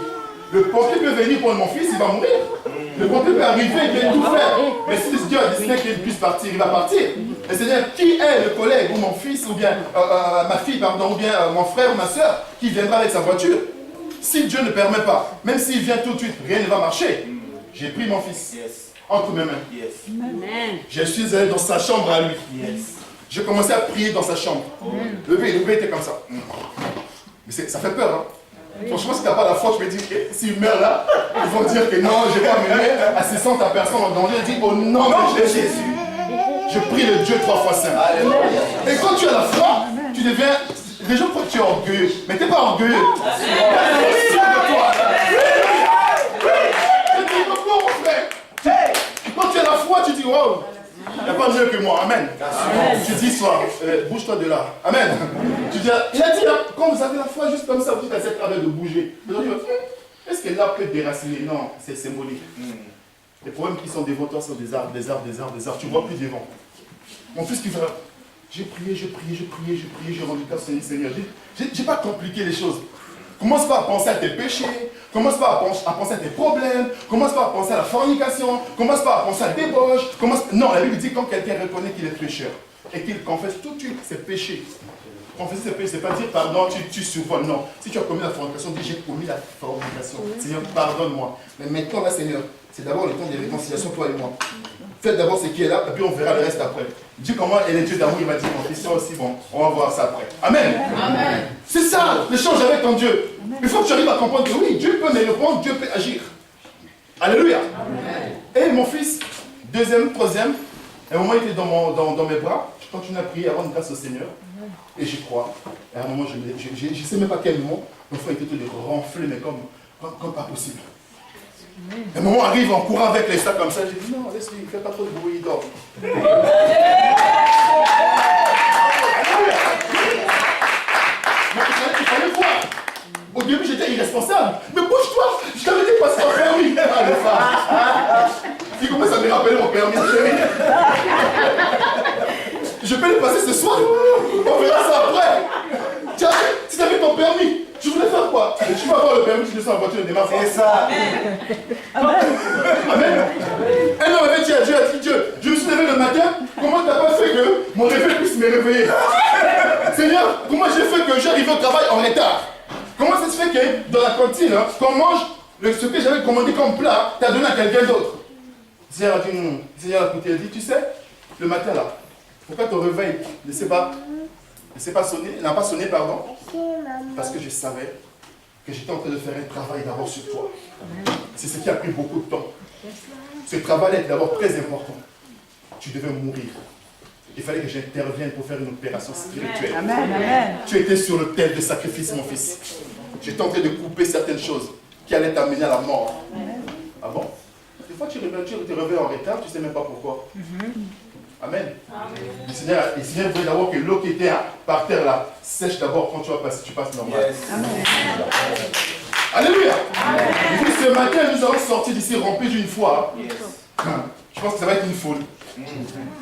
Le pompier peut venir pour mon fils, il va mourir. Le pompier peut arriver, il peut tout faire. Mais si Dieu a décidé qu'il puisse partir, il va partir. Mais c'est-à-dire, qui est le collègue, ou mon fils, ou bien ma fille, pardon, ou bien mon frère ou ma soeur, qui viendra avec sa voiture? Si Dieu ne permet pas, même s'il vient tout de suite, rien ne va marcher. J'ai pris mon fils entre mes mains. Je suis allé dans sa chambre à lui. J'ai commencé à prier dans sa chambre. Le bébé était comme ça. Mais ça fait peur, hein? Franchement, si tu n'as pas la foi, tu me dis, s'il meurt là, ils vont dire que non, je vais amener assistante à personne en danger. Je dis, au nom de Jésus, je prie le Dieu 3 fois saint. Et quand tu as la foi, tu deviens. Les gens croient que tu es orgueilleux, mais tu n'es pas orgueilleux. Je suis de toi. Quand tu as la foi, tu dis, wow, il n'y a pas mieux que moi. Amen. Tu dis, soir, bouge-toi de là. Amen. Tu dis, il a dit, quand vous avez la foi juste comme ça, vous avez cette travail de bouger. Est-ce que l'arbre peut déraciner? Non, c'est symbolique. Les problèmes qui sont devant toi sont des arbres, des arbres, des arbres, des arbres. Tu ne vois plus devant. Mon fils qui va. J'ai prié, j'ai rendu grâce au Seigneur. J'ai pas compliqué les choses. Commence pas à penser à tes péchés, commence pas à penser à tes problèmes, commence pas à penser à la fornication, commence pas à penser à la débauche. Non, la Bible dit quand quelqu'un reconnaît qu'il est pécheur et qu'il confesse tout de suite ses péchés. Confesser ses péchés, c'est pas dire pardon, tu survoles. Non, si tu as commis la fornication, dis j'ai commis la fornication. Seigneur, pardonne-moi. Mais maintenant, là, Seigneur, c'est d'abord le temps de réconciliation, toi et moi. Faites d'abord ce qui est là, et puis on verra le reste après. Dieu, comment elle est Dieu d'amour, il m'a dit, mon fils, aussi, bon, on va voir ça après. Amen. Amen. C'est ça, l'échange avec ton Dieu. Amen. Il faut que tu arrives à comprendre que oui, Dieu peut me répondre, Dieu peut agir. Alléluia. Amen. Et mon fils, deuxième, troisième, à un moment, il était dans mes bras, je continue à prier, à rendre grâce au Seigneur, et j'y crois. Et à un moment, je ne sais même pas quel moment, mon frère était tout renflé, mais comme pas possible. Un moment arrive en courant avec les sacs comme ça, j'ai dit non, laisse-lui, fais pas trop de bruit, il dort. Il fallait voir. Au début, j'étais irresponsable. Mais bouge-toi, je t'avais dit passer ton permis. Ah, le phare. Il commence à me rappeler mon permis, chérie. Je peux le passer ce soir. On verra ça après. Tiens, si tu avais ton permis, tu voulais faire quoi? Tu vas avoir le permis, tu descends en voiture et démarres. C'est ça. Amen. Amen. Un homme avait dit à Dieu, Dieu, je me suis levé le matin, comment tu n'as pas fait que mon réveil puisse me réveiller? Seigneur, comment j'ai fait que j'arrive au travail en retard? Comment ça se fait que dans la cantine, qu'on mange ce que j'avais commandé comme plat, tu as donné à quelqu'un d'autre? Seigneur a dit, Seigneur a écouté, il a dit, tu sais, le matin là, pourquoi ton réveil n'a pas sonné, pardon, parce que je savais que j'étais en train de faire un travail d'abord sur toi. C'est ce qui a pris beaucoup de temps. Ce travail est d'abord très important. Tu devais mourir. Il fallait que j'intervienne pour faire une opération spirituelle. Amen. Amen. Tu étais sur le tel de sacrifice, mon fils. J'étais en train de couper certaines choses qui allaient t'amener à la mort. Ah bon? Des fois, tu te réveilles en retard, tu ne sais même pas pourquoi. Amen. Le Seigneur voulait d'abord que l'eau qui était par terre là sèche d'abord quand tu vas passer, tu passes normal. Yes. Amen. Alléluia. Amen. Et ce matin, nous allons sortir d'ici remplis d'une foi. Yes. Je pense que ça va être une folie.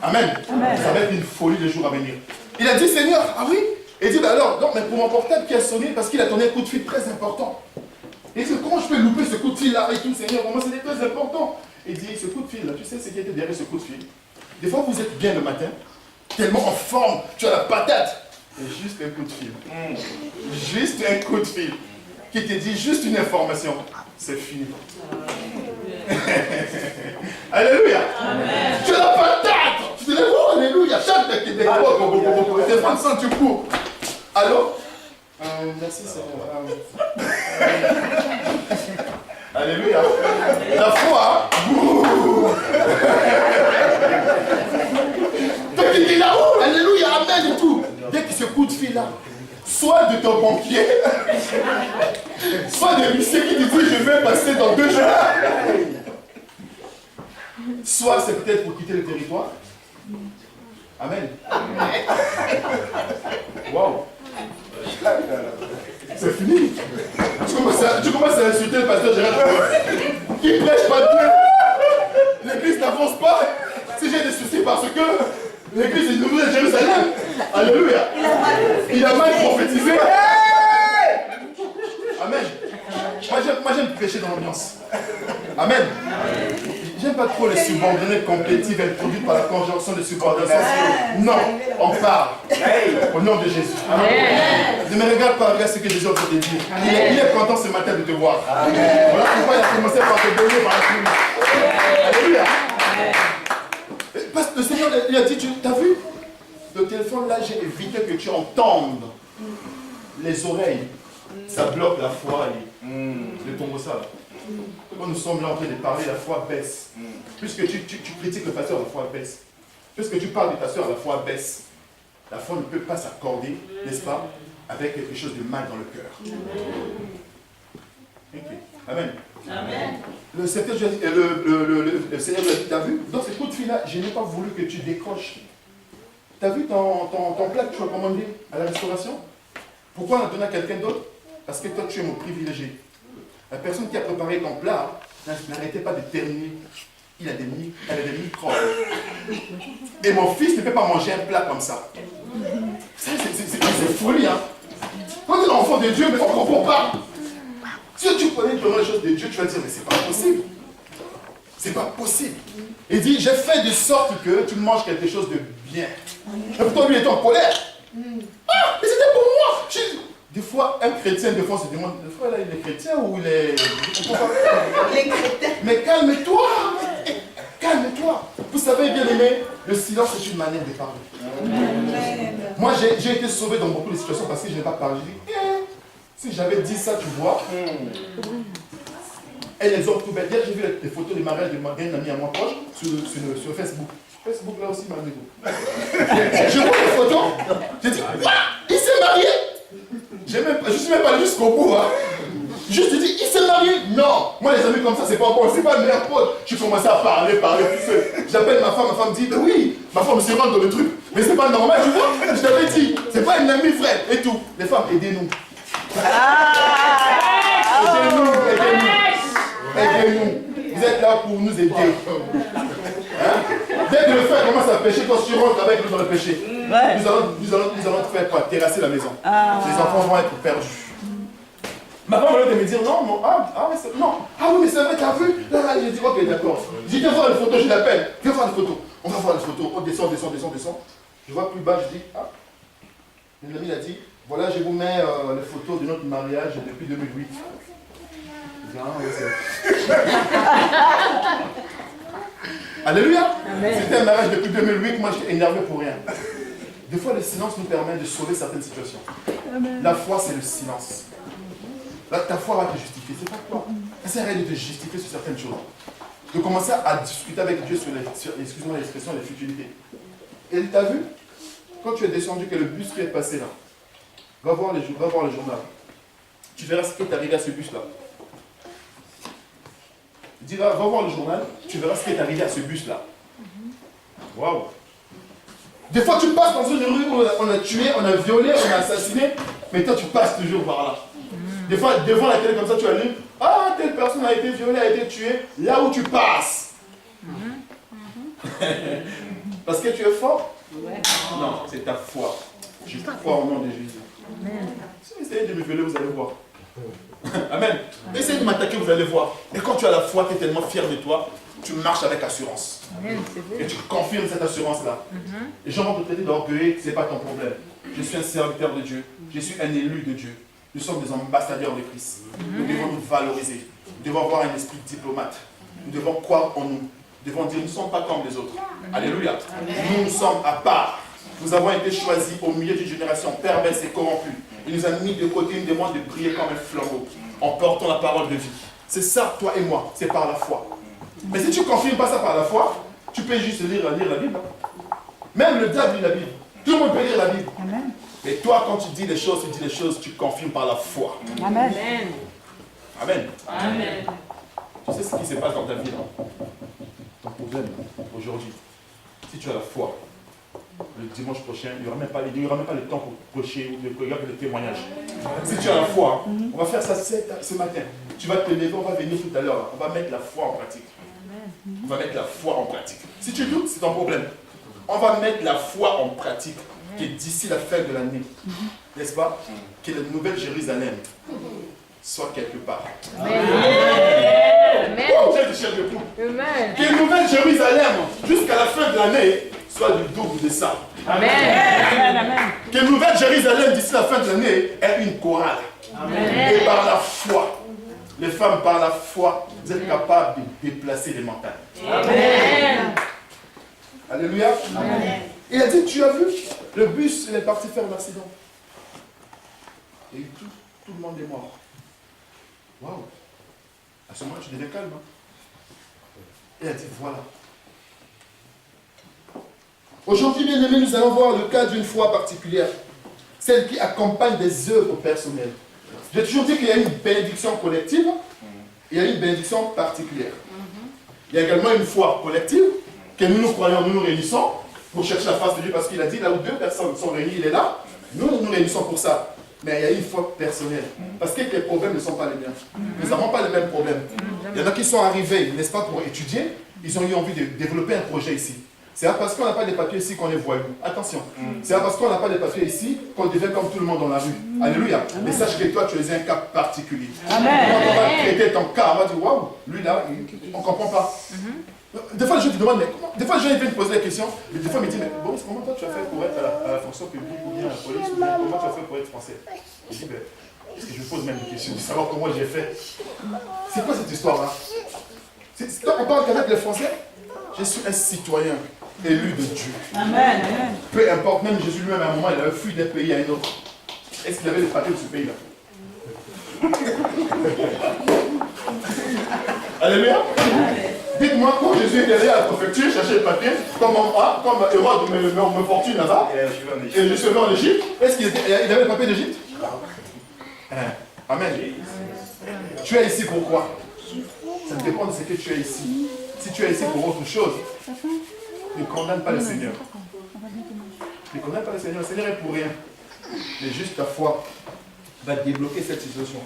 Amen. Amen. Ça va être une folie les jours à venir. Il a dit, Seigneur, ah oui? Et il dit, bah alors, non, mais pour mon portable qui a sonné, parce qu'il a donné un coup de fil très important. Et il dit, comment je peux louper ce coup de fil là et tout, Seigneur? Pour moi, c'était très important. Et il dit, ce coup de fil là, tu sais ce qui était derrière ce coup de fil? Des fois, vous êtes bien le matin, tellement en forme, tu as la patate. Et juste un coup de fil. Juste un coup de fil. Qui te dit juste une information. C'est fini. Alléluia. Amen. Tu as la patate. Tu te lèves, oh, alléluia. Chaque tes Vincent, tu cours. Allô? Merci, Seigneur. Alléluia. La foi. Toi qui dis là-haut, alléluia, amen et tout. Dès que ce coup de fil là, soit de ton banquier, soit de l'huissier qui te dit je vais passer dans 2 jours. Soit c'est peut-être pour quitter le territoire. Amen. Waouh. C'est fini. Tu commences à insulter le pasteur Gérard. Qui prêche pas Dieu. L'église n'avance pas. Si j'ai des soucis parce que l'église est nouveau de Jérusalem. Alléluia. Il a mal prophétisé. Amen. Moi j'aime prêcher dans l'ambiance. Amen. J'aime pas trop les subordonnés complétives introduites par la conjonction de subordination. Non, on parle. Au nom de Jésus. Amen. Ne me regarde pas, regarde ce que Jésus a te dire. Il est content ce matin de te voir. Amen. Voilà pourquoi il a commencé par te donner par la pluie. Alléluia. Parce que le Seigneur il a dit, tu as vu? Le téléphone là, j'ai évité que tu entendes les oreilles. Ça bloque la foi. Le tombeau ça. Quand nous sommes là en train de parler, la foi baisse. Puisque tu critiques le pasteur, la foi baisse. Puisque tu parles du pasteur, la foi baisse. La foi ne peut pas s'accorder, n'est-ce pas, avec quelque chose de mal dans le cœur. Okay. Amen. Amen. Le Seigneur lui a dit, t'as vu, dans ce coup de fil-là, je n'ai pas voulu que tu décroches. T'as vu ton plat que tu as commandé à la restauration? Pourquoi on a donné à quelqu'un d'autre? Parce que toi, tu es mon privilégié. La personne qui a préparé ton plat n'arrêtait pas de terminer. Elle a des microbes. Et mon fils ne peut pas manger un plat comme ça. C'est folie, hein. Quand tu es l'enfant de Dieu, mais on ne comprend pas. Si tu connais vraiment les choses de Dieu, tu vas dire, mais c'est pas possible. C'est pas possible. Il dit, j'ai fait de sorte que tu manges quelque chose de bien. Et pourtant, lui était en colère. Ah, mais c'était pour moi. Des fois, un chrétien, des fois, on se demande, des fois, là, il est chrétien ou il est... Les chrétiens. Mais calme-toi. Calme-toi. Vous savez, bien aimé, le silence est une manière de parler. Amen. Moi, j'ai été sauvé dans beaucoup de situations parce que je n'ai pas parlé. J'ai dit, si j'avais dit ça, tu vois. Et les hommes tout bêtes. Hier, j'ai vu les photos de mariage d'un ami à moi proche sur Facebook. Facebook, là aussi, ma maison. Je vois les photos. J'ai dit, quoi? Il s'est marié? Je ne suis même pas allé jusqu'au bout. Hein. Juste dit, il s'est marié? Non. Moi, les amis comme ça, c'est pas encore, c'est pas le meilleur pote. Je commençais à parler tout seul. J'appelle ma femme dit, oui, ma femme se rentre dans le truc. Mais c'est pas normal, tu vois. Je t'avais dit, c'est pas une amie, frère. Et tout. Les femmes, aidez-nous. Aidez-nous, aidez-nous. Aidez-nous. Vous êtes là pour nous aider. Hein? Dès que le frère commence à pêcher, quand tu rentres avec nous dans le péché, nous allons te faire quoi? Terrasser la maison. Les enfants vont être perdus. Ma femme venait de me dire non, non, oui, mais c'est vrai, t'as vu? J'ai dit ok, d'accord. J'ai dit viens voir les photos, je l'appelle. Viens voir les photos. On va voir les photos. On descend. Je vois plus bas, je dis mon ami a dit voilà, je vous mets les photos de notre mariage depuis 2008. Je dis ouais, c'est... Alléluia. C'était un mariage depuis 2008, moi j'étais énervé pour rien. Des fois, le silence nous permet de sauver certaines situations. Amen. La foi, c'est le silence. Là, ta foi va te justifier, c'est pas toi. Ça arrête de te justifier sur certaines choses. De commencer à discuter avec Dieu sur excuse-moi l'expression, les futilités. Et t'as vu? Quand tu es descendu, que le bus qui est passé là, va voir le journal. Tu verras ce qui est arrivé à ce bus-là. Dis là, va voir le journal, tu verras ce qui est arrivé à ce bus-là. Waouh! Des fois, tu passes dans une rue où on a tué, on a violé, on a assassiné, mais toi, tu passes toujours par là. Des fois, devant la télé comme ça, tu allumes, ah, telle personne a été violée, a été tuée, là où tu passes. Parce que tu es fort? Non, c'est ta foi. Je crois au nom de Jésus. Si vous essayez de me violer, vous allez voir. Amen. Essayez de m'attaquer, vous allez voir. Et quand tu as la foi, tu es tellement fier de toi, tu marches avec assurance. Et tu confirmes cette assurance-là. Les gens vont te traiter d'orgueilleux, ce n'est pas ton problème. Je suis un serviteur de Dieu. Je suis un élu de Dieu. Nous sommes des ambassadeurs de Christ. Nous devons nous valoriser. Nous devons avoir un esprit diplomate. Nous devons croire en nous. Nous devons dire, nous ne sommes pas comme les autres. Alléluia. Nous sommes à part. Nous avons été choisis au milieu d'une génération perverse et corrompue. Il nous a mis de côté, il nous demande de briller comme un flambeau en portant la parole de vie. C'est ça, toi et moi, c'est par la foi. Mais si tu ne confirmes pas ça par la foi, tu peux juste lire la Bible. Même le diable lit la Bible. Tout le monde peut lire la Bible. Amen. Mais toi, quand tu dis les choses, tu confirmes par la foi. Amen. Amen. Amen. Tu sais ce qui se passe dans ta vie, non? Ton problème, aujourd'hui, si tu as la foi, le dimanche prochain, il n'y aura même pas le temps pour prêcher ou de regarder le témoignage. Si tu as la foi, on va faire ça ce matin. Tu vas te lever, on va venir tout à l'heure. On va mettre la foi en pratique. On va mettre la foi en pratique. Si tu doutes, c'est ton problème. On va mettre la foi en pratique. Que d'ici la fin de l'année, n'est-ce pas, que la nouvelle Jérusalem soit quelque part. Amen. Oh, Dieu du chef de poule. Que la nouvelle Jérusalem, jusqu'à la fin de l'année, soit du double de ça. Amen. Amen. Que la nouvelle Jérusalem, d'ici la fin de l'année, ait une chorale. Amen. Et par la foi, les femmes, par la foi, vous êtes capables de déplacer les montagnes. Amen. Alléluia. Amen. Il a dit, tu as vu, le bus, il est parti faire un accident. Et tout le monde est mort. Waouh. À ce moment, tu deviens calme. Hein? Il a dit, voilà. Aujourd'hui, bien aimés, nous allons voir le cas d'une foi particulière. Celle qui accompagne des œuvres personnelles. J'ai toujours dit qu'il y a une bénédiction collective et il y a une bénédiction particulière. Il y a également une foi collective que nous croyons, nous nous réunissons pour chercher la face de Dieu parce qu'il a dit là où deux personnes sont réunies, il est là. Nous nous réunissons pour ça. Mais il y a une foi personnelle. Parce que les problèmes ne sont pas les mêmes. Nous n'avons pas les mêmes problèmes. Il y en a qui sont arrivés, n'est-ce pas, pour étudier. Ils ont eu envie de développer un projet ici. C'est pas parce qu'on n'a pas de papiers ici qu'on est voyou. Attention. C'est pas parce qu'on n'a pas de papiers ici qu'on devient comme tout le monde dans la rue. Alléluia. Mais sache que toi, tu es un cas particulier. Amen. Quand on va traiter ton cas, on va dire, waouh, lui là, on ne comprend pas. Des fois, les gens te demandent, mais comment? Des fois, les gens viennent me poser la question, mais des fois, ils me disent, mais Boris, comment toi tu as fait pour être à la fonction publique ou bien à la police, ou bien comment tu as fait pour être français? Je dis, ben, parce que je me pose même des questions, de savoir comment j'ai fait. C'est quoi cette histoire-là? Quand on parle qu'avec les Français, je suis un citoyen élu de Dieu. Amen. Peu importe, même Jésus lui-même, à un moment, il avait fui d'un pays à un autre. Est-ce qu'il avait les papiers de ce pays-là? Alléluia. Dites-moi, quand Jésus est allé à la préfecture chercher le papier, comme Hérode me fortune là-bas, et je suis venu en Égypte, est-ce qu'il avait le papier d'Égypte? Amen. Tu es ici pourquoi? Ça dépend de ce que tu es ici. Si tu es ici pour autre chose, ne condamne pas le Seigneur. Ne condamne pas le Seigneur. Le Seigneur est pour rien. Mais juste ta foi va débloquer cette situation.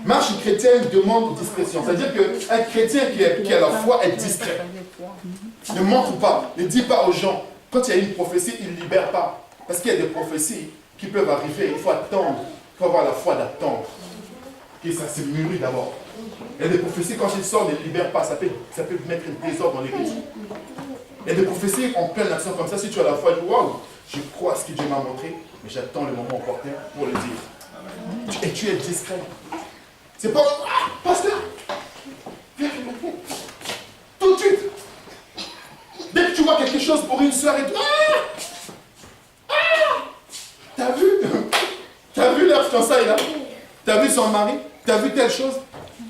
Marche chrétienne demande discrétion. C'est-à-dire qu'un chrétien qui a la foi est discret. Ne montre pas, ne dit pas aux gens. Quand il y a une prophétie, il ne libère pas. Parce qu'il y a des prophéties qui peuvent arriver. Il faut attendre. Il faut avoir la foi d'attendre. Que ça se mûrit d'abord. Il y a des prophéties, quand ils sortent, ne les libèrent pas. Ça peut mettre un désordre dans l'église. Il y a des prophéties en pleine action comme ça. Si tu as la foi, tu dis, waouh, je crois à ce que Dieu m'a montré, mais j'attends le moment opportun pour le dire. Et tu es discret. C'est pas, pasteur, viens, tout de suite. Dès que tu vois quelque chose pour une soeur et tout, t'as vu leur fiançailles là? T'as vu son mari? T'as vu telle chose?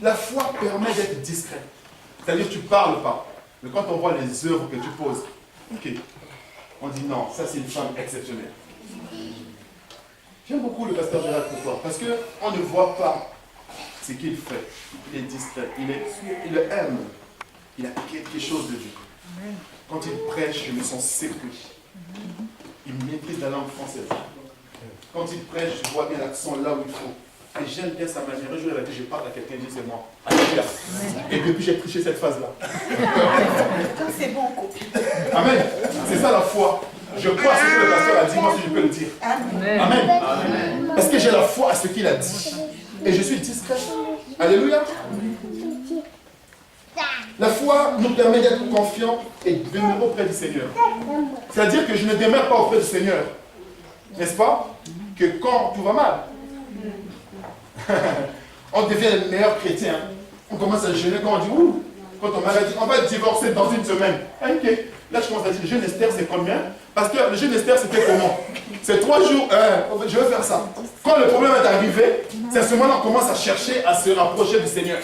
La foi permet d'être discret. C'est-à-dire que tu ne parles pas. Mais quand on voit les œuvres que tu poses, ok, on dit non, ça c'est une femme exceptionnelle. J'aime beaucoup le pasteur Gérald pourquoi? Parce qu'on ne voit pas ce qu'il fait. Il est discret, il aime. Il a quelque chose de Dieu. Quand il prêche, je me sens sécurisé. Il maîtrise la langue française. Quand il prêche, je vois bien l'accent là où il faut. Et j'aime bien sa manière. Un jour, il a dit, je parle à quelqu'un, il dit, c'est moi. Alléluia. Et depuis, j'ai triché cette phase-là. C'est bon, copie. Amen. C'est ça la foi. Je crois à ce que le pasteur a dit, moi si je peux le dire. Amen. Amen. Parce que j'ai la foi à ce qu'il a dit. Et je suis discret. Alléluia. La foi nous permet d'être confiants et de demeurer auprès du Seigneur. C'est-à-dire que je ne demeure pas auprès du Seigneur. N'est-ce pas? Que quand tout va mal, on devient le meilleur chrétien. On commence à jeûner quand on dit, ouh, quand on m'a dit, on va divorcer dans une semaine. Ok. Là, je commence à dire, le jeûne Esther, c'est combien? Parce que le jeûne Esther, c'était comment? C'est 3 jours, je vais faire ça. Quand le problème est arrivé, c'est à ce moment-là qu'on commence à chercher à se rapprocher du Seigneur.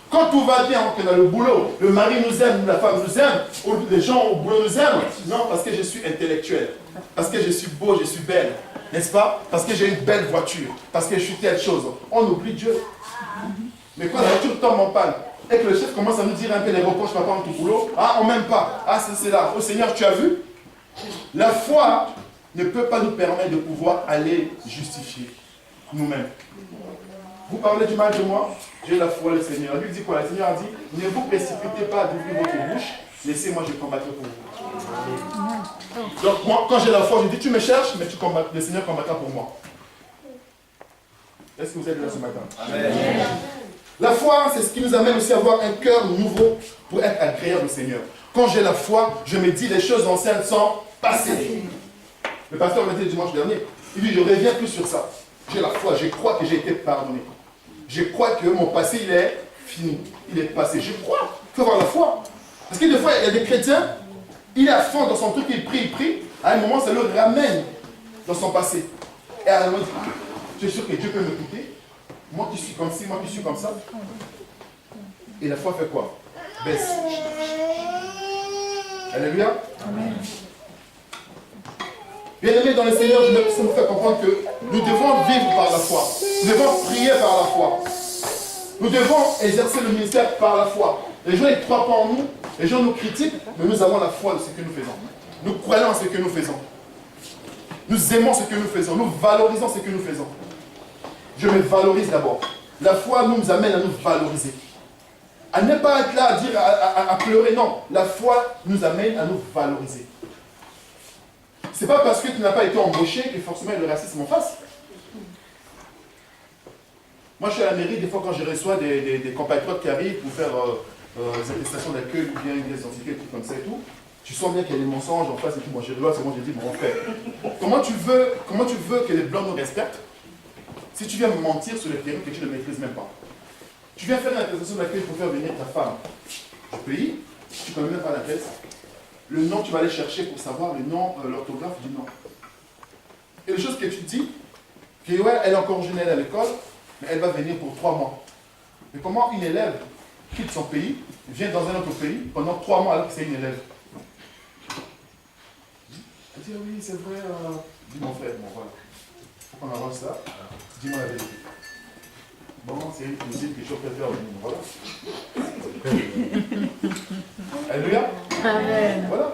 Quand tout va bien, on est dans le boulot, le mari nous aime, la femme nous aime, ou les gens au boulot nous aiment. Non, parce que je suis intellectuel. Parce que je suis beau, je suis belle. N'est-ce pas? Parce que j'ai une belle voiture. Parce que je suis telle chose. On oublie Dieu. Mais quand la voiture tombe en panne, et que le chef commence à nous dire un peu les reproches par rapport à ton boulot, ah, on m'aime pas. Ah, c'est là. Oh Seigneur, tu as vu? La foi ne peut pas nous permettre de pouvoir aller justifier nous-mêmes. Vous parlez du mal de moi? J'ai la foi, le Seigneur. Lui dit quoi? Le Seigneur a dit, ne vous précipitez pas d'ouvrir votre bouche, laissez-moi, je combattrai pour vous. Donc moi, quand j'ai la foi, je dis, tu me cherches, mais le Seigneur combattra pour moi. Est-ce que vous êtes là ce matin? Amen. La foi, c'est ce qui nous amène aussi à avoir un cœur nouveau pour être agréable au Seigneur. Quand j'ai la foi, je me dis les choses anciennes sont passées. Le pasteur m'a dit le dimanche dernier, il dit, je reviens plus sur ça. J'ai la foi, je crois que j'ai été pardonné. Je crois que mon passé, il est fini. Il est passé. Je crois. Il faut avoir la foi. Parce que des fois, il y a des chrétiens, il est à fond dans son truc, il prie. À un moment, ça le ramène dans son passé. Et à un moment, il dit, je suis sûr que Dieu peut m'écouter. Moi qui suis comme ci, moi qui suis comme ça. Et la foi fait quoi? Baisse. Alléluia. Amen. Bien-aimés dans le Seigneur, ça me fait comprendre que nous devons vivre par la foi. Nous devons prier par la foi. Nous devons exercer le ministère par la foi. Les gens ne croient pas en nous, les gens nous critiquent, mais nous avons la foi de ce que nous faisons. Nous croyons en ce que nous faisons. Nous aimons ce que nous faisons. Nous valorisons ce que nous faisons. Je me valorise d'abord. La foi nous amène à nous valoriser. À ne pas être là à dire, à pleurer, non. La foi nous amène à nous valoriser. C'est pas parce que tu n'as pas été embauché que forcément le racisme en face. Moi, je suis à la mairie, des fois, quand je reçois des compatriotes qui arrivent pour faire des attestations d'accueil ou bien des identités, tout comme ça et tout, tu sens bien qu'il y a des mensonges en face et tout. Moi, je regarde, c'est moi, je dis, mon frère, comment tu veux que les Blancs nous respectent si tu viens me mentir sur le terrain que tu ne maîtrises même pas? Tu viens faire une attestation d'accueil pour faire venir ta femme du pays, tu ne connais même pas l'adresse. Le nom, tu vas aller chercher pour savoir le nom, l'orthographe du nom. Et les choses que tu dis, que ouais, elle est encore jeune, elle est à l'école, mais elle va venir pour 3 mois. Mais comment une élève quitte son pays, vient dans un autre pays pendant 3 mois alors que c'est une élève? Elle dit, ah oui, c'est vrai, dis mon frère, bon voilà. Il faut qu'on avance là, dis-moi la vérité. Bon, c'est une cuisine que je peux faire, voilà. Alléluia. Amen. Voilà.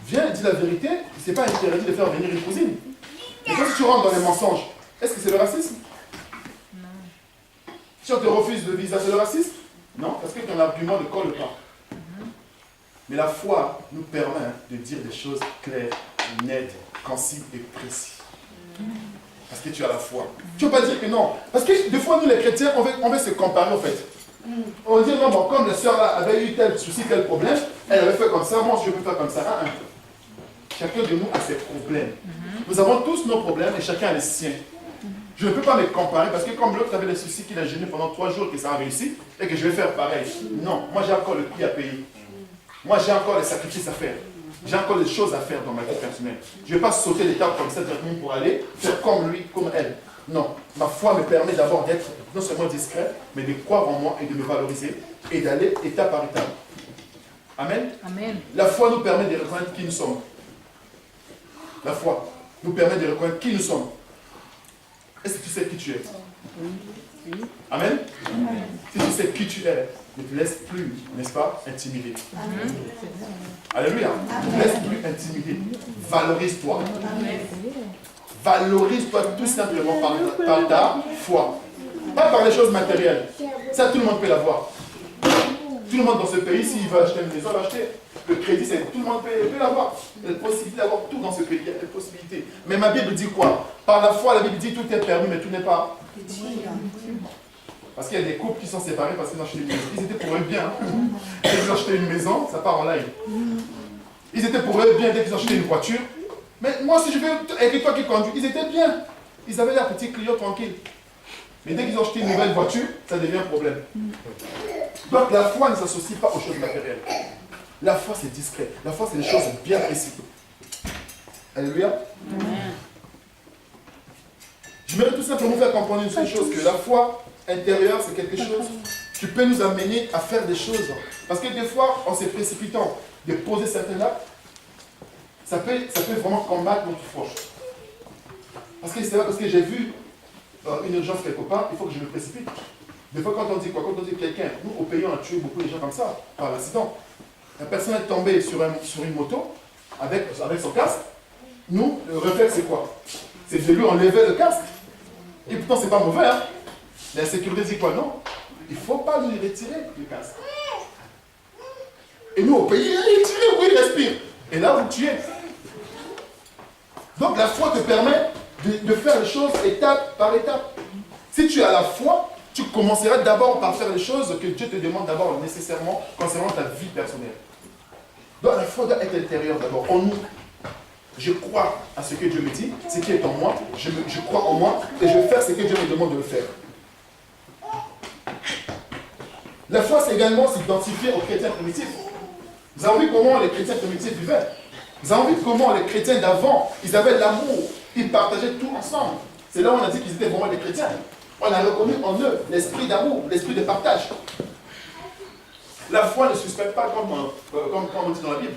Viens et dis la vérité, c'est pas interdit de faire venir une cousine. Et quand tu rentres dans les mensonges, est-ce que c'est le racisme? Non. Si on te refuse le visa, c'est le racisme? Non, parce que ton argument ne colle pas. Mais la foi nous permet de dire des choses claires, nettes, concises et précises. Parce que tu as la foi. Tu ne veux pas dire que non. Parce que des fois, nous les chrétiens, on veut se comparer en fait. On va dire, non, bon, comme la sœur là avait eu tel souci, tel problème, elle avait fait comme ça, moi je peux faire comme ça. Chacun de nous a ses problèmes. Nous avons tous nos problèmes et chacun a les siens. Je ne peux pas me comparer parce que comme l'autre avait des soucis qu'il a gêné pendant 3 jours, que ça a réussi, et que je vais faire pareil. Non, moi j'ai encore le prix à payer. Moi j'ai encore les sacrifices à faire. J'ai encore des choses à faire dans ma vie personnelle. Je ne vais pas sauter l'étape comme ça directement pour aller faire comme lui, comme elle. Non, ma foi me permet d'abord d'être non seulement discret, mais de croire en moi et de me valoriser et d'aller étape par étape. Amen. Amen. La foi nous permet de reconnaître qui nous sommes. La foi nous permet de reconnaître qui nous sommes. Est-ce que tu sais qui tu es? Oui. Amen. Amen. Si tu sais qui tu es, ne te laisse plus, n'est-ce pas, intimider. Amen. Alléluia. Ne te laisse plus intimider. Valorise-toi. Valorise-toi tout simplement par ta foi. Pas par les choses matérielles. Ça, tout le monde peut l'avoir. Tout le monde dans ce pays, s'il veut acheter une maison, il va acheter. Le crédit, tout le monde peut l'avoir. Il y a la possibilité d'avoir tout dans ce pays. Il y a des possibilités. Mais ma Bible dit quoi? Par la foi, la Bible dit tout est permis, mais tout n'est pas. Parce qu'il y a des couples qui sont séparés parce qu'ils ont acheté une maison. Ils étaient pour eux bien. Dès qu'ils ont acheté une maison, ça part en live. Ils étaient pour eux bien dès qu'ils ont acheté une voiture. Mais moi, si je veux avec toi qui conduis, ils étaient bien. Ils avaient leur petit Clio tranquille. Mais dès qu'ils ont acheté une nouvelle voiture, ça devient un problème. Donc la foi ne s'associe pas aux choses matérielles. La foi, c'est discret. La foi, c'est des choses bien précises. Alléluia. Je voudrais tout simplement faire comprendre une seule chose, que la foi intérieure, c'est quelque chose qui peut nous amener à faire des choses. Parce que des fois, en se précipitant de poser certains actes, ça peut vraiment combattre notre foi. Parce que c'est vrai, parce que j'ai vu une urgence quelque part, il faut que je me précipite. Des fois, quand on dit quoi? Quand on dit quelqu'un, nous, au pays, on a tué beaucoup de gens comme ça, par l'accident. La personne est tombée sur une moto, avec son casque. Nous, le réflexe, c'est quoi? C'est de lui enlever le casque. Et pourtant, c'est pas mauvais, hein? Mais la sécurité dit quoi? Non. Il ne faut pas lui retirer le casque. Et nous, au pays, retirez, oui, il respire. Et là, vous tuez. Donc, la foi te permet de faire les choses étape par étape. Si tu as la foi, tu commenceras d'abord par faire les choses que Dieu te demande d'abord nécessairement concernant ta vie personnelle. Donc la foi doit être intérieure d'abord, en nous. Je crois à ce que Dieu me dit, ce qui est en moi, je crois en moi et je vais faire ce que Dieu me demande de le faire. La foi, c'est également s'identifier aux chrétiens primitifs. Vous avez vu comment les chrétiens primitifs vivaient? Vous avez vu comment les chrétiens d'avant, ils avaient l'amour, ils partageaient tout ensemble. C'est là où on a dit qu'ils étaient vraiment des chrétiens. On a reconnu en eux l'esprit d'amour, l'esprit de partage. La foi ne suspecte pas comme on dit dans la Bible,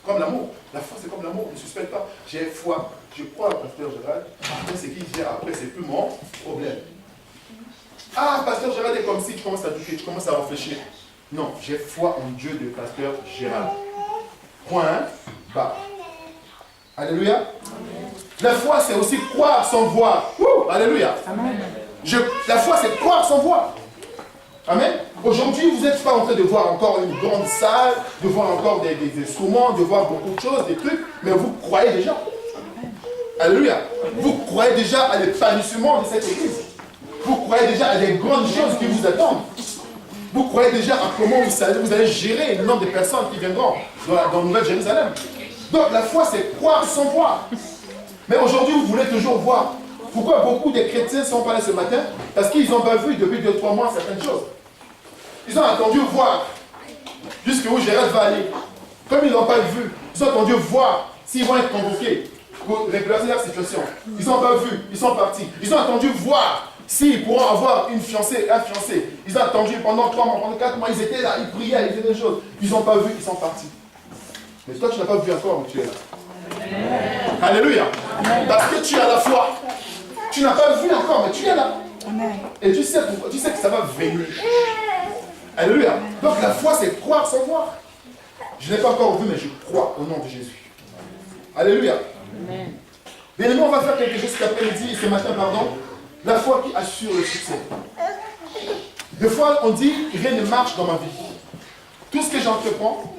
comme l'amour. La foi, c'est comme l'amour, ne suspecte pas. J'ai foi, je crois au pasteur Gérald, après c'est qui gère, après c'est plus mon problème. Ah, pasteur Gérald est comme si tu commences à douter, tu commences à réfléchir. Non, j'ai foi en Dieu de pasteur Gérald. Point bas. Alléluia. Amen. La foi, c'est aussi croire sans voir. Alléluia. Amen. La foi, c'est croire sans voir. Amen. Aujourd'hui, vous n'êtes pas en train de voir encore une grande salle, de voir encore des instruments, de voir beaucoup de choses, des trucs, mais vous croyez déjà. Alléluia. Vous croyez déjà à l'épanouissement de cette église. Vous croyez déjà à des grandes choses qui vous attendent. Vous croyez déjà à comment vous allez gérer le nombre de personnes qui viendront dans Nouvelle-Jérusalem. Donc la foi, c'est croire sans voir. Mais aujourd'hui, vous voulez toujours voir. Pourquoi beaucoup de chrétiens ne sont pas là ce matin? Parce qu'ils n'ont pas vu depuis 2-3 mois certaines choses. Ils ont attendu voir jusqu'où Gérald va aller. Comme ils n'ont pas vu, ils ont attendu voir s'ils vont être convoqués pour régulariser leur situation. Ils n'ont pas vu, ils sont partis. Ils ont attendu voir s'ils pourront avoir une fiancée, un fiancé. Ils ont attendu pendant 3 mois, pendant 4 mois, ils étaient là, ils priaient, ils faisaient des choses. Ils n'ont pas vu, ils sont partis. Mais toi, tu n'as pas vu encore, mais tu es là. Amen. Alléluia. Amen. Parce que tu as la foi. Tu n'as pas vu encore, mais tu es là. Amen. Et tu sais pourquoi, tu sais que ça va venir. Alléluia. Donc la foi, c'est croire sans voir. Je n'ai pas encore vu, mais je crois au nom de Jésus. Alléluia. Amen. Bien aimé, on va faire quelque chose cet après-midi, ce matin, pardon. La foi qui assure le succès. Des fois, on dit, rien ne marche dans ma vie. Tout ce que j'entreprends,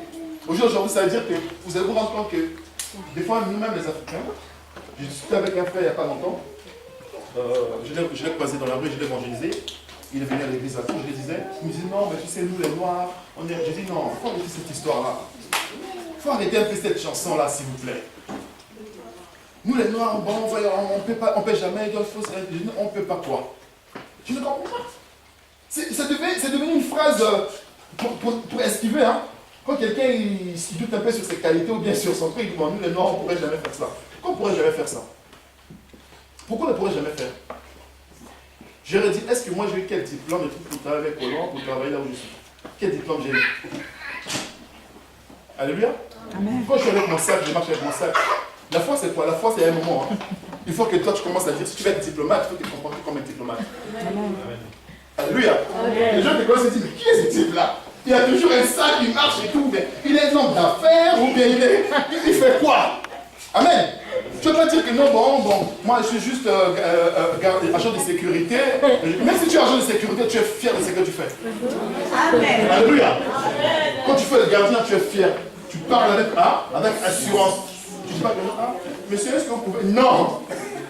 aujourd'hui, ça veut dire que vous allez vous rendre compte que, des fois, nous-mêmes, les Africains, j'ai discuté avec un frère il n'y a pas longtemps, je l'ai croisé dans la rue, je l'ai évangélisé, il est venu à l'église à tout, je lui disais, il me disait, non, mais tu sais, nous les Noirs, j'ai dit, non, il faut arrêter cette histoire-là. Il faut arrêter un peu cette chanson-là, s'il vous plaît. Nous les Noirs, bon, on ne peut jamais, on ne peut pas quoi. Je ne comprends pas. C'est devenu une phrase pour esquiver, hein. Quand quelqu'un il doute un peu sur ses qualités ou bien sur son truc, bon, nous les Noirs, on ne pourrait jamais faire ça. Pourquoi on ne pourrait jamais faire ça? Pourquoi on ne pourrait jamais faire? J'aurais dit, est-ce que moi j'ai eu quel diplôme pour travailler avec Hollande, pour travailler là où je suis? Quel diplôme j'ai eu? Alléluia. Amen. Quand je suis avec mon sac, je marche avec mon sac. La foi, c'est quoi? La foi, c'est un moment. Hein. Il faut que toi, tu commences à dire, si tu veux être diplomate, il faut te comporter comme un diplomate. Amen. Alléluia. Amen. Les gens te connaissent et disent, mais qui est ce type-là? Il y a toujours un sac qui marche et tout, mais il est un homme d'affaires ou bien il fait quoi? Amen. Tu ne peux pas dire que non, bon, moi je suis juste agent de sécurité. Même si tu es agent de sécurité, tu es fier de ce que tu fais. Amen. Alléluia. Quand tu fais le gardien, tu es fier. Tu parles avec assurance. Tu dis pas que monsieur, est-ce que vous pouvez... Non.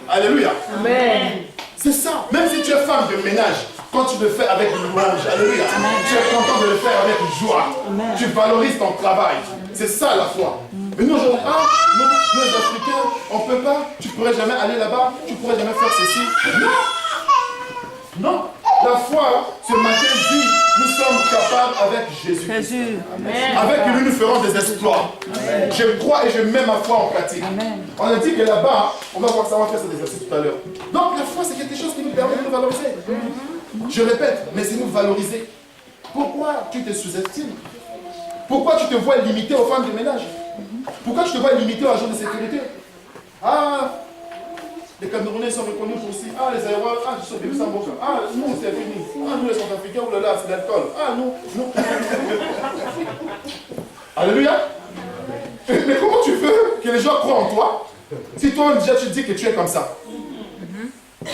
Alléluia. Amen. C'est ça. Même si tu es femme de ménage, quand tu le fais avec louange, alléluia, tu es content de le faire avec joie. Amen. Tu valorises ton travail. C'est ça la foi. Mais nous aujourd'hui, nous les Africains, on ne peut pas, tu ne pourrais jamais aller là-bas, tu ne pourrais jamais faire ceci. Non. Non. La foi, ce matin dit, nous sommes capables avec Jésus. Avec lui, nous ferons des exploits. Amen. Je crois et je mets ma foi en pratique. Amen. On a dit que là-bas, on va voir ça, on va faire cet exercice tout à l'heure. Donc la foi, c'est quelque chose qui nous permet de nous valoriser. Je répète, mais c'est nous valoriser. Pourquoi tu te sous-estimes? Pourquoi tu te vois limité aux femmes de ménage? Pourquoi tu te vois limité aux agents de sécurité? Ah, les Camerounais sont reconnus pour aussi. Ah, les Aérois, je suis des Luxembourgeois. Ah, nous, c'est fini. Ah, nous, les Centrafricains, oh là là, c'est l'alcool. Ah, nous. Alléluia. Mais comment tu veux que les gens croient en toi si toi, déjà, tu dis que tu es comme ça?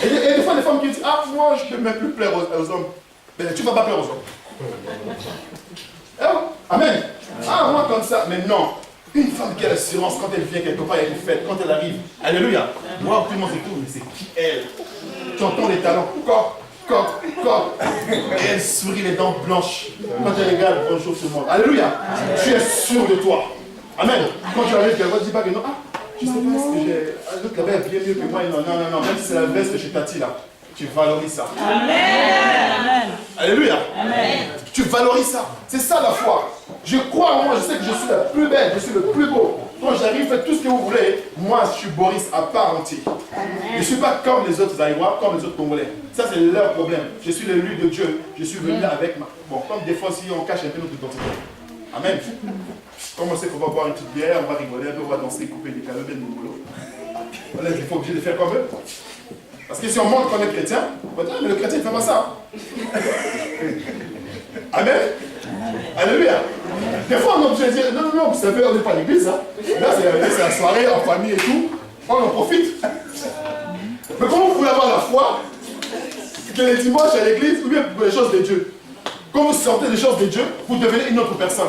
Et des fois, les femmes qui disent, ah, moi, je ne peux même plus plaire aux hommes. Mais tu ne vas pas plaire aux hommes. Amen. Ah, moi, comme ça. Mais non. Une femme qui a l'assurance quand elle vient quelque part, il y a une fête, quand elle arrive, alléluia, moi tout le monde se tourne, mais c'est qui elle? Tu entends les talons, et elle sourit les dents blanches. Quand elle regarde, bonjour tout le monde, alléluia, tu es sûr de toi. Amen. Quand tu arrives, quelqu'un ne dit pas que non, je ne sais pas ce que j'ai, l'autre là-bas est bien mieux que moi, non, même si c'est la veste chez Tati là, tu valorises ça. Amen. Alléluia. Amen. Tu valorises ça. C'est ça la foi. Je crois en moi, je sais que je suis la plus belle, je suis le plus beau. Quand j'arrive, faites tout ce que vous voulez. Moi, je suis Boris à part entière. Je ne suis pas comme les autres Aïwas, comme les autres Congolais. Ça, c'est leur problème. Je suis l'élu de Dieu. Je suis venu là avec ma... Bon, comme des fois, si on cache un peu notre identité. Amen. Comme on sait qu'on va boire une petite bière, on va rigoler un peu, on va danser, couper des calobes, des boulot. Voilà, il faut obligé de faire comme eux. Parce que si on montre qu'on est chrétien, on va dire, mais le chrétien ne fait pas ça. Amen. Alléluia. Des fois, on est obligé de dire, non, vous savez, on n'est pas à l'église. Hein. Là, c'est la soirée, en famille et tout. On en profite. Mais comment vous pouvez avoir la foi que les dimanches à l'église ou bien pour les choses de Dieu? Quand vous sortez des choses de Dieu, vous devenez une autre personne.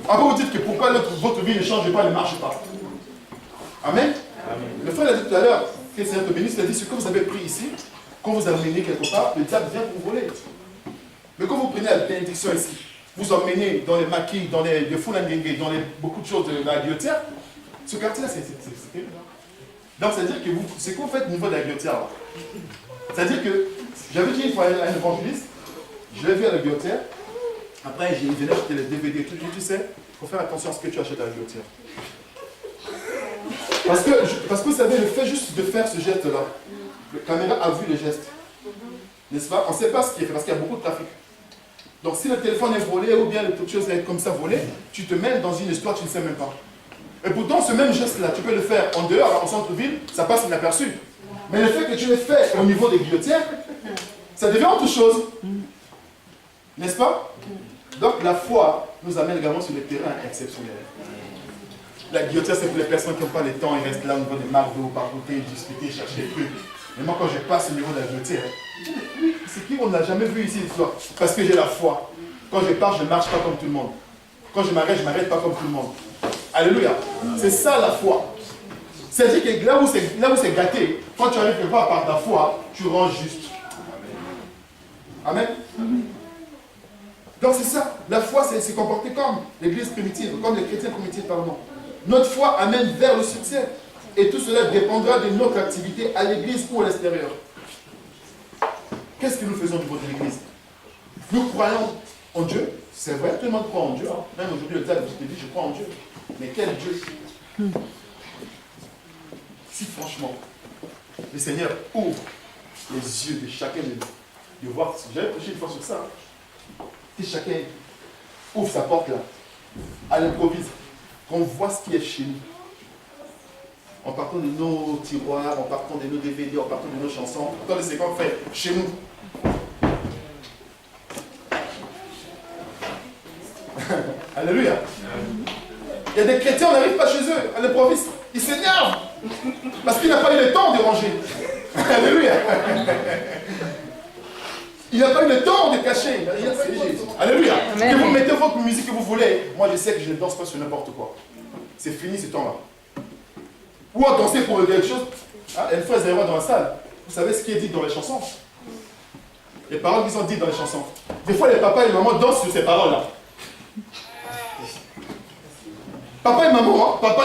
Après, vous dites que pourquoi votre vie ne change pas, ne marche pas. Amen. Le frère l'a dit tout à l'heure, que le Seigneur te bénisse, il a dit ce que vous avez pris ici, quand vous emmenez quelque part, le diable vient pour voler. Mais quand vous prenez la bénédiction ici, vous emmenez dans les maquis, dans les foulandengue, dans beaucoup de choses de la guillotière, ce quartier-là, c'est terrible. Donc, c'est-à-dire que c'est quoi vous faites au niveau de la guillotière là? C'est-à-dire que j'avais dit une fois à un évangéliste, je l'ai vu à la guillotière, après j'ai venu acheter les DVD et tout, tu sais, il faut faire attention à ce que tu achètes à la guillotière. Parce que vous savez, le fait juste de faire ce geste-là, la caméra a vu le geste. N'est-ce pas? On ne sait pas ce qu'il fait parce qu'il y a beaucoup de trafic. Donc si le téléphone est volé ou bien quelque chose est comme ça volé, tu te mêles dans une histoire que tu ne sais même pas. Et pourtant, ce même geste-là, tu peux le faire en dehors, en centre-ville, ça passe inaperçu. Mais le fait que tu le fais au niveau des guillotières, ça devient autre chose. N'est-ce pas? Donc la foi nous amène également sur des terrains exceptionnels. La guillotière, c'est pour les personnes qui n'ont pas le temps, ils restent là au niveau des marques d'eau, par côté, discuter, chercher des trucs. Mais moi, quand je passe au niveau de la guillotière, c'est qui on n'a jamais vu ici une fois? Parce que j'ai la foi. Quand je pars, je ne marche pas comme tout le monde. Quand je m'arrête pas comme tout le monde. Alléluia. C'est ça la foi. C'est-à-dire que là où c'est gâté, quand tu arrives quelque part par ta foi, tu rends juste. Amen. Donc c'est ça. La foi, c'est comporté comme l'église primitive, comme les chrétiens primitifs, pardon. Notre foi amène vers le succès. Et tout cela dépendra de notre activité à l'église ou à l'extérieur. Qu'est-ce que nous faisons au niveau de l'église? Nous croyons en Dieu. C'est vrai, tout le monde croit en Dieu. Hein. Même aujourd'hui, le diable te dit, je crois en Dieu. Mais quel Dieu? Si franchement, le Seigneur ouvre les yeux de chacun de nous, de voir, j'avais prêché une fois sur ça, que chacun ouvre sa porte là, à l'improvise, qu'on voit ce qui est chez nous. En partant de nos tiroirs, en partant de nos DVD, en partant de nos chansons, en partant de ce qu'on fait chez nous. Alléluia. Il y a des chrétiens, on n'arrive pas chez eux, à l'improviste. Ils s'énervent. Parce qu'il n'a pas eu le temps de ranger. Alléluia. Il n'a pas eu le temps de cacher. Alléluia. Que vous mettez votre musique que vous voulez. Moi, je sais que je ne danse pas sur n'importe quoi. C'est fini ce temps-là. Ou à danser pour quelque chose. Ah, une fois, vous allez voir dans la salle. Vous savez ce qui est dit dans les chansons? Les paroles qui sont dites dans les chansons. Des fois, les papas et les mamans dansent sur ces paroles-là. Papa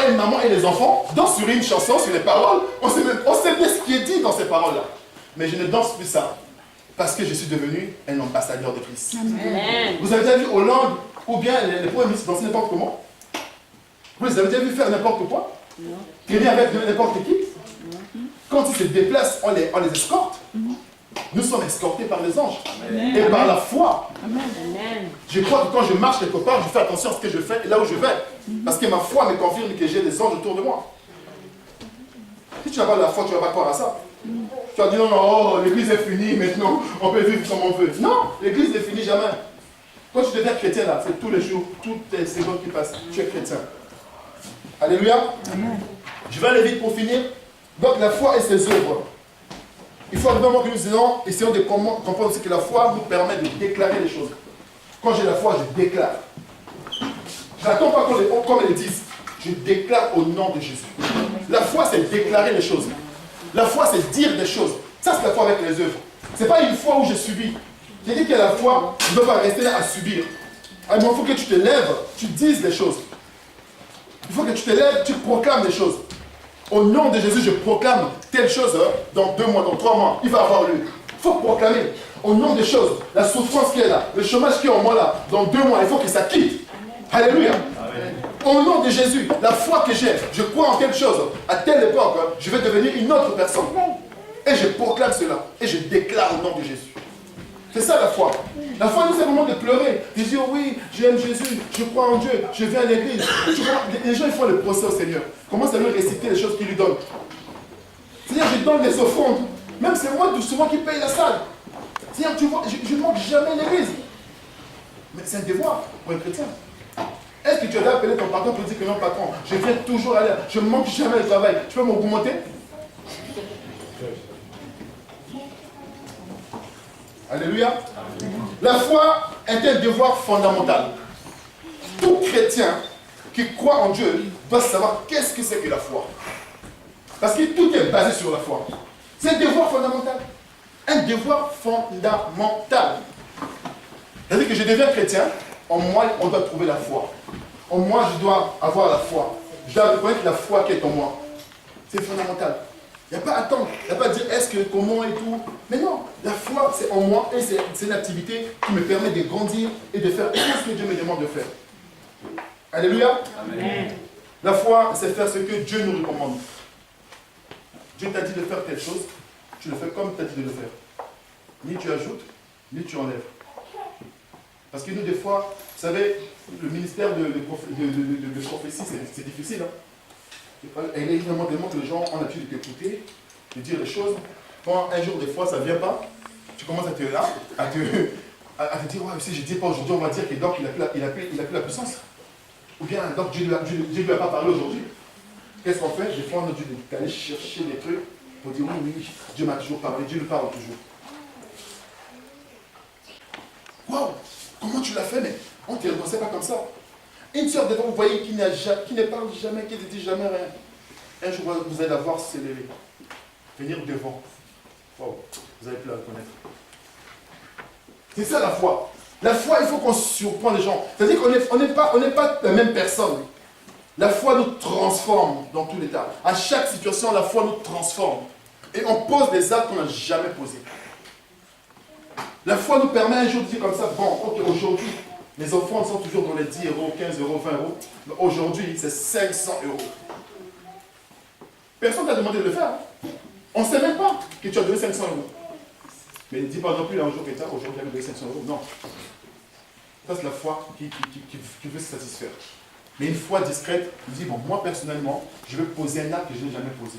et maman et les enfants dansent sur une chanson, sur les paroles. On sait bien ce qui est dit dans ces paroles-là. Mais je ne danse plus ça. Parce que je suis devenu un ambassadeur de Christ. Amen. Vous avez déjà vu Hollande ou bien les premiers ministres danser n'importe comment? Vous les avez déjà vu faire n'importe quoi? Non. Traîner avec n'importe qui? Non. Quand ils se déplacent, on les escorte. Nous sommes escortés par les anges. Amen. Et par la foi. Amen. Je crois que quand je marche quelque part, je fais attention à ce que je fais et là où je vais. Parce que ma foi me confirme que j'ai des anges autour de moi. Si tu n'as pas la foi, tu ne vas pas croire à ça. Tu vas dire non, oh, l'église est finie, maintenant on peut vivre comme on veut. Non, l'église n'est finie jamais. Quand tu deviens chrétien là, c'est tous les jours, toutes les secondes qui passent, tu es chrétien. Alléluia. Amen. Je vais aller vite pour finir. Donc la foi et ses œuvres. Il faut absolument que nous essayons de comprendre aussi que la foi nous permet de déclarer les choses. Quand j'ai la foi, je déclare. Je n'attends pas comme elles disent. Je déclare au nom de Jésus. La foi, c'est déclarer les choses. La foi, c'est dire des choses. Ça, c'est la foi avec les œuvres. Ce n'est pas une foi où je subis. J'ai dit que la foi, tu ne peux pas rester là à subir. Alors, il faut que tu te lèves, tu dises des choses. Il faut que tu te lèves, tu proclames des choses. Au nom de Jésus, je proclame telle chose dans 2 mois, dans 3 mois. Il va avoir lieu. Il faut proclamer. Au nom des choses, la souffrance qui est là, le chômage qui est en moi là, dans 2 mois, il faut que ça quitte. Alléluia. Amen. Au nom de Jésus, la foi que j'ai, je crois en quelque chose. À telle époque, je vais devenir une autre personne. Et je proclame cela. Et je déclare au nom de Jésus. C'est ça la foi. La foi, nous, c'est vraiment de pleurer. De dire oui, j'aime Jésus, je crois en Dieu, je viens à l'église. Les gens, ils font le procès au Seigneur. Commence à lui réciter les choses qu'il lui donne. C'est-à-dire, je donne des offrandes. Même c'est moi souvent qui paye la salle. C'est-à-dire, tu vois, je ne manque jamais l'église. Mais c'est un devoir pour un chrétien. Est-ce que tu as appelé ton patron pour dire que non, patron, je viens toujours aller, je ne manque jamais le travail. Tu peux m'augmenter? Alléluia. La foi est un devoir fondamental. Tout chrétien qui croit en Dieu doit savoir qu'est-ce que c'est que la foi. Parce que tout est basé sur la foi. C'est un devoir fondamental. Un devoir fondamental. C'est-à-dire que je deviens chrétien, en moi, on doit trouver la foi. En moi, je dois avoir la foi. Je dois reconnaître la foi qui est en moi. C'est fondamental. Il n'y a pas à attendre. Il n'y a pas à dire est-ce que, comment et tout. Mais non, la foi, c'est en moi et c'est une activité qui me permet de grandir et de faire tout ce que Dieu me demande de faire. Alléluia. Amen. La foi, c'est faire ce que Dieu nous recommande. Dieu t'a dit de faire telle chose, tu le fais comme il t'a dit de le faire. Ni tu ajoutes, ni tu enlèves. Parce que nous, des fois, vous savez, le ministère de prophétie, c'est difficile. Hein? Et évidemment, tellement que les gens ont l'habitude de t'écouter, de dire les choses. Quand un jour, des fois, ça ne vient pas, tu commences à te dire, ouais, si je ne dis pas aujourd'hui, on va dire que donc il n'a plus la puissance. Ou bien, donc Dieu ne lui a pas parlé aujourd'hui. Qu'est-ce qu'on fait? Des fois, on a dû aller chercher des trucs pour dire, oui, Dieu m'a toujours parlé, Dieu nous parle toujours. Waouh! Comment tu l'as fait? Mais on ne te reconnaissait pas comme ça. Une sœur, des fois, vous voyez, qui ne parle jamais, qui ne dit jamais rien. Un jour, vous allez la voir s'élever. Venir devant. Waouh! Vous allez plus la reconnaître. C'est ça la foi. La foi, il faut qu'on surprenne les gens. C'est-à-dire qu'on n'est pas la même personne. La foi nous transforme dans tous les cas. À chaque situation, la foi nous transforme. Et on pose des actes qu'on n'a jamais posés. La foi nous permet un jour de dire comme ça, bon, ok, aujourd'hui, les offrandes sont toujours dans les 10 euros, 15 euros, 20 euros. Mais aujourd'hui, c'est 500 euros. Personne ne t'a demandé de le faire. Hein. On ne sait même pas que tu as donné 500 euros. Mais ne dis pas non plus un jour que tu as, aujourd'hui, tu as donné 500 euros. Non. Ça, c'est la foi qui veut se satisfaire. Mais une foi discrète, je dis, bon, moi personnellement, je vais poser un acte que je n'ai jamais posé.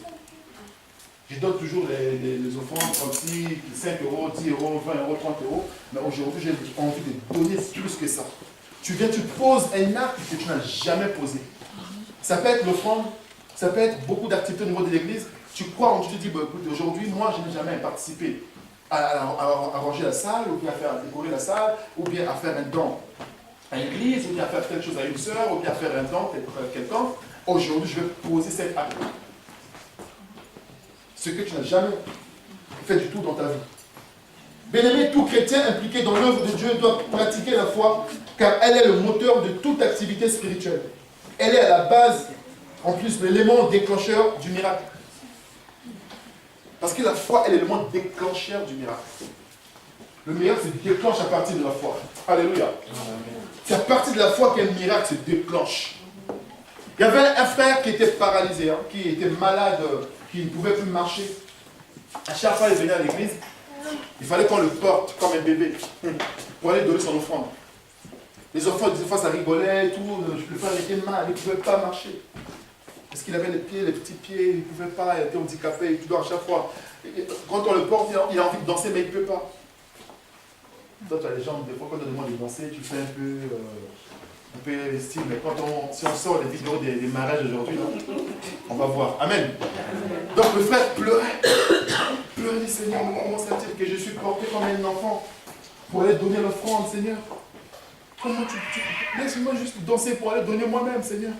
Je donne toujours les offrandes comme si 5 euros, 10 euros, 20 euros, 30 euros. Mais aujourd'hui, j'ai envie de donner plus que ça. Tu viens, tu poses un acte que tu n'as jamais posé. Ça peut être l'offrande, ça peut être beaucoup d'activités au niveau de l'église. Tu crois en Dieu, tu te dis, bah, écoute, aujourd'hui, moi, je n'ai jamais participé à ranger la salle, ou bien à faire décorer la salle, ou bien à faire un don à l'église, ou bien à faire quelque chose à une sœur, ou bien à faire un don à quelqu'un. Aujourd'hui, je vais poser cet acte. Ce que tu n'as jamais fait du tout dans ta vie. Bien-aimé, tout chrétien impliqué dans l'œuvre de Dieu doit pratiquer la foi, car elle est le moteur de toute activité spirituelle. Elle est à la base, en plus, l'élément déclencheur du miracle. Parce que la foi est l'élément déclencheur du miracle. Le miracle se déclenche à partir de la foi. Alléluia. C'est à partir de la foi qu'un miracle se déclenche. Il y avait un frère qui était paralysé, hein, qui était malade, qui ne pouvait plus marcher. À chaque fois qu'il venait à l'église, il fallait qu'on le porte comme un bébé pour aller donner son offrande. Les enfants, des fois, ça rigolait et tout. Le frère était mal, il ne pouvait pas marcher. Parce qu'il avait les petits pieds, il ne pouvait pas, il était handicapé et tout. À chaque fois, quand on le porte, il a envie de danser, mais il ne peut pas. Toi, tu as les gens, des fois, quand on demande de danser, tu fais un peu style, mais si on sort les vidéos des mariages aujourd'hui, on va voir. Amen. Donc le frère pleurait. Pleurait, dit Seigneur, comment ça fait que je suis porté comme un enfant pour aller donner l'offrande, Seigneur? Comment tu laisse-moi juste danser pour aller donner moi-même, Seigneur.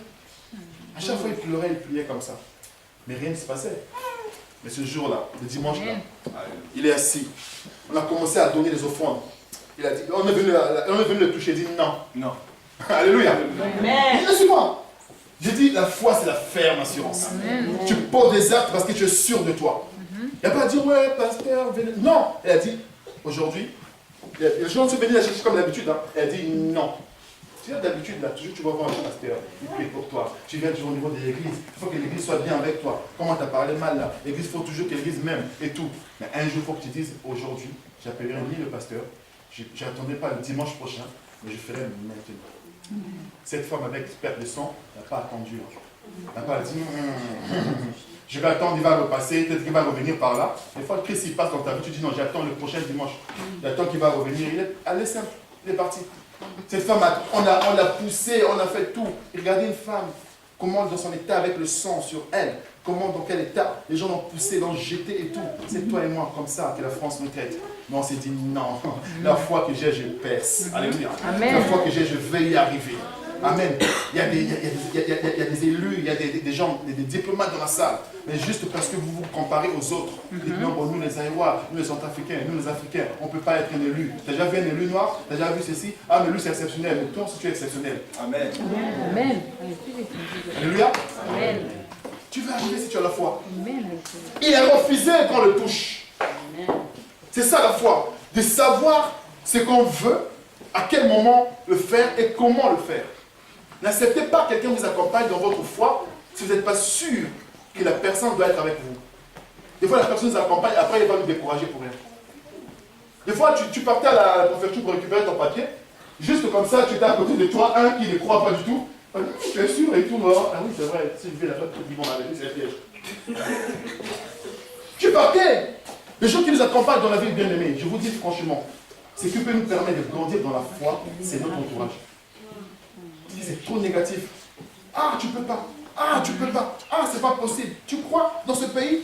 À chaque fois, il pleurait, il priait comme ça. Mais rien ne se passait. Mais ce jour-là, le dimanche-là, il est assis. On a commencé à donner les offrandes. Il a dit, on est venu le toucher, il dit non. Non. Alléluia. Amen. Laisse-moi. J'ai dit, la foi, c'est la ferme assurance. Amen. Tu poses des actes parce que tu es sûr de toi. Il n'a pas dit, ouais, pasteur, venez. Non. Elle a dit, aujourd'hui, les gens sont venus la chercher comme d'habitude. Hein. Elle a dit, non. Tu sais, d'habitude, là, toujours tu vas voir un pasteur, il prie pour toi. Tu viens toujours au niveau de l'église. Il faut que l'église soit bien avec toi. Comment tu as parlé mal là? L'église, il faut toujours que l'église m'aime et tout. Mais un jour, il faut que tu dises, aujourd'hui, j'appellerai ni le pasteur. Je n'attendais pas le dimanche prochain, mais je ferai maintenant. Cette femme avec perte de sang n'a pas attendu. Elle n'a pas dit, je vais attendre, il va repasser, peut-être qu'il va revenir par là. Des fois, Christ, il passe dans ta vie, tu dis non, j'attends le prochain dimanche. J'attends qu'il va revenir. Elle est simple, il est parti. Cette femme, on l'a poussée, on a fait tout. Et regardez une femme comment dans son état avec le sang sur elle, comment dans quel état les gens l'ont poussé, l'ont jeté et tout. C'est toi et moi comme ça que la France nous traite. Mais on s'est dit non, la foi que j'ai, je perce. Alléluia. La foi que j'ai, je vais y arriver. Amen. Il y a des élus, il y a des gens, des diplomates dans la salle. Mais juste parce que vous vous comparez aux autres. Dites non, bon, nous les Aïwa, nous les Centrafricains, nous les Africains, on ne peut pas être un élu. Tu as déjà vu un élu noir? Tu as déjà vu ceci? Ah, mais lui c'est exceptionnel. Mais toi aussi tu es exceptionnel. Amen. Amen. Alléluia. Amen. Tu vas arriver si tu as la foi. Amen. Il a refusé qu'on le touche. C'est ça la foi. De savoir ce qu'on veut, à quel moment le faire et comment le faire. N'acceptez pas que quelqu'un vous accompagne dans votre foi si vous n'êtes pas sûr que la personne doit être avec vous. Des fois, la personne nous accompagne, après, elle va nous décourager pour rien. Des fois, tu partais à la préfecture pour récupérer ton papier, juste comme ça, tu étais à côté de toi, un qui ne croit pas du tout. Tu es sûr et tout, non? Ah oui, c'est vrai, si je vais là-bas, tout le monde avec lui, c'est un piège. Tu partais. Les gens qui nous accompagnent dans la vie bien-aimée, je vous dis franchement, ce qui peut nous permettre de grandir dans la foi, c'est notre entourage. Si c'est trop négatif, ah, tu peux pas, ah, tu peux pas, ah, c'est pas possible. Tu crois dans ce pays?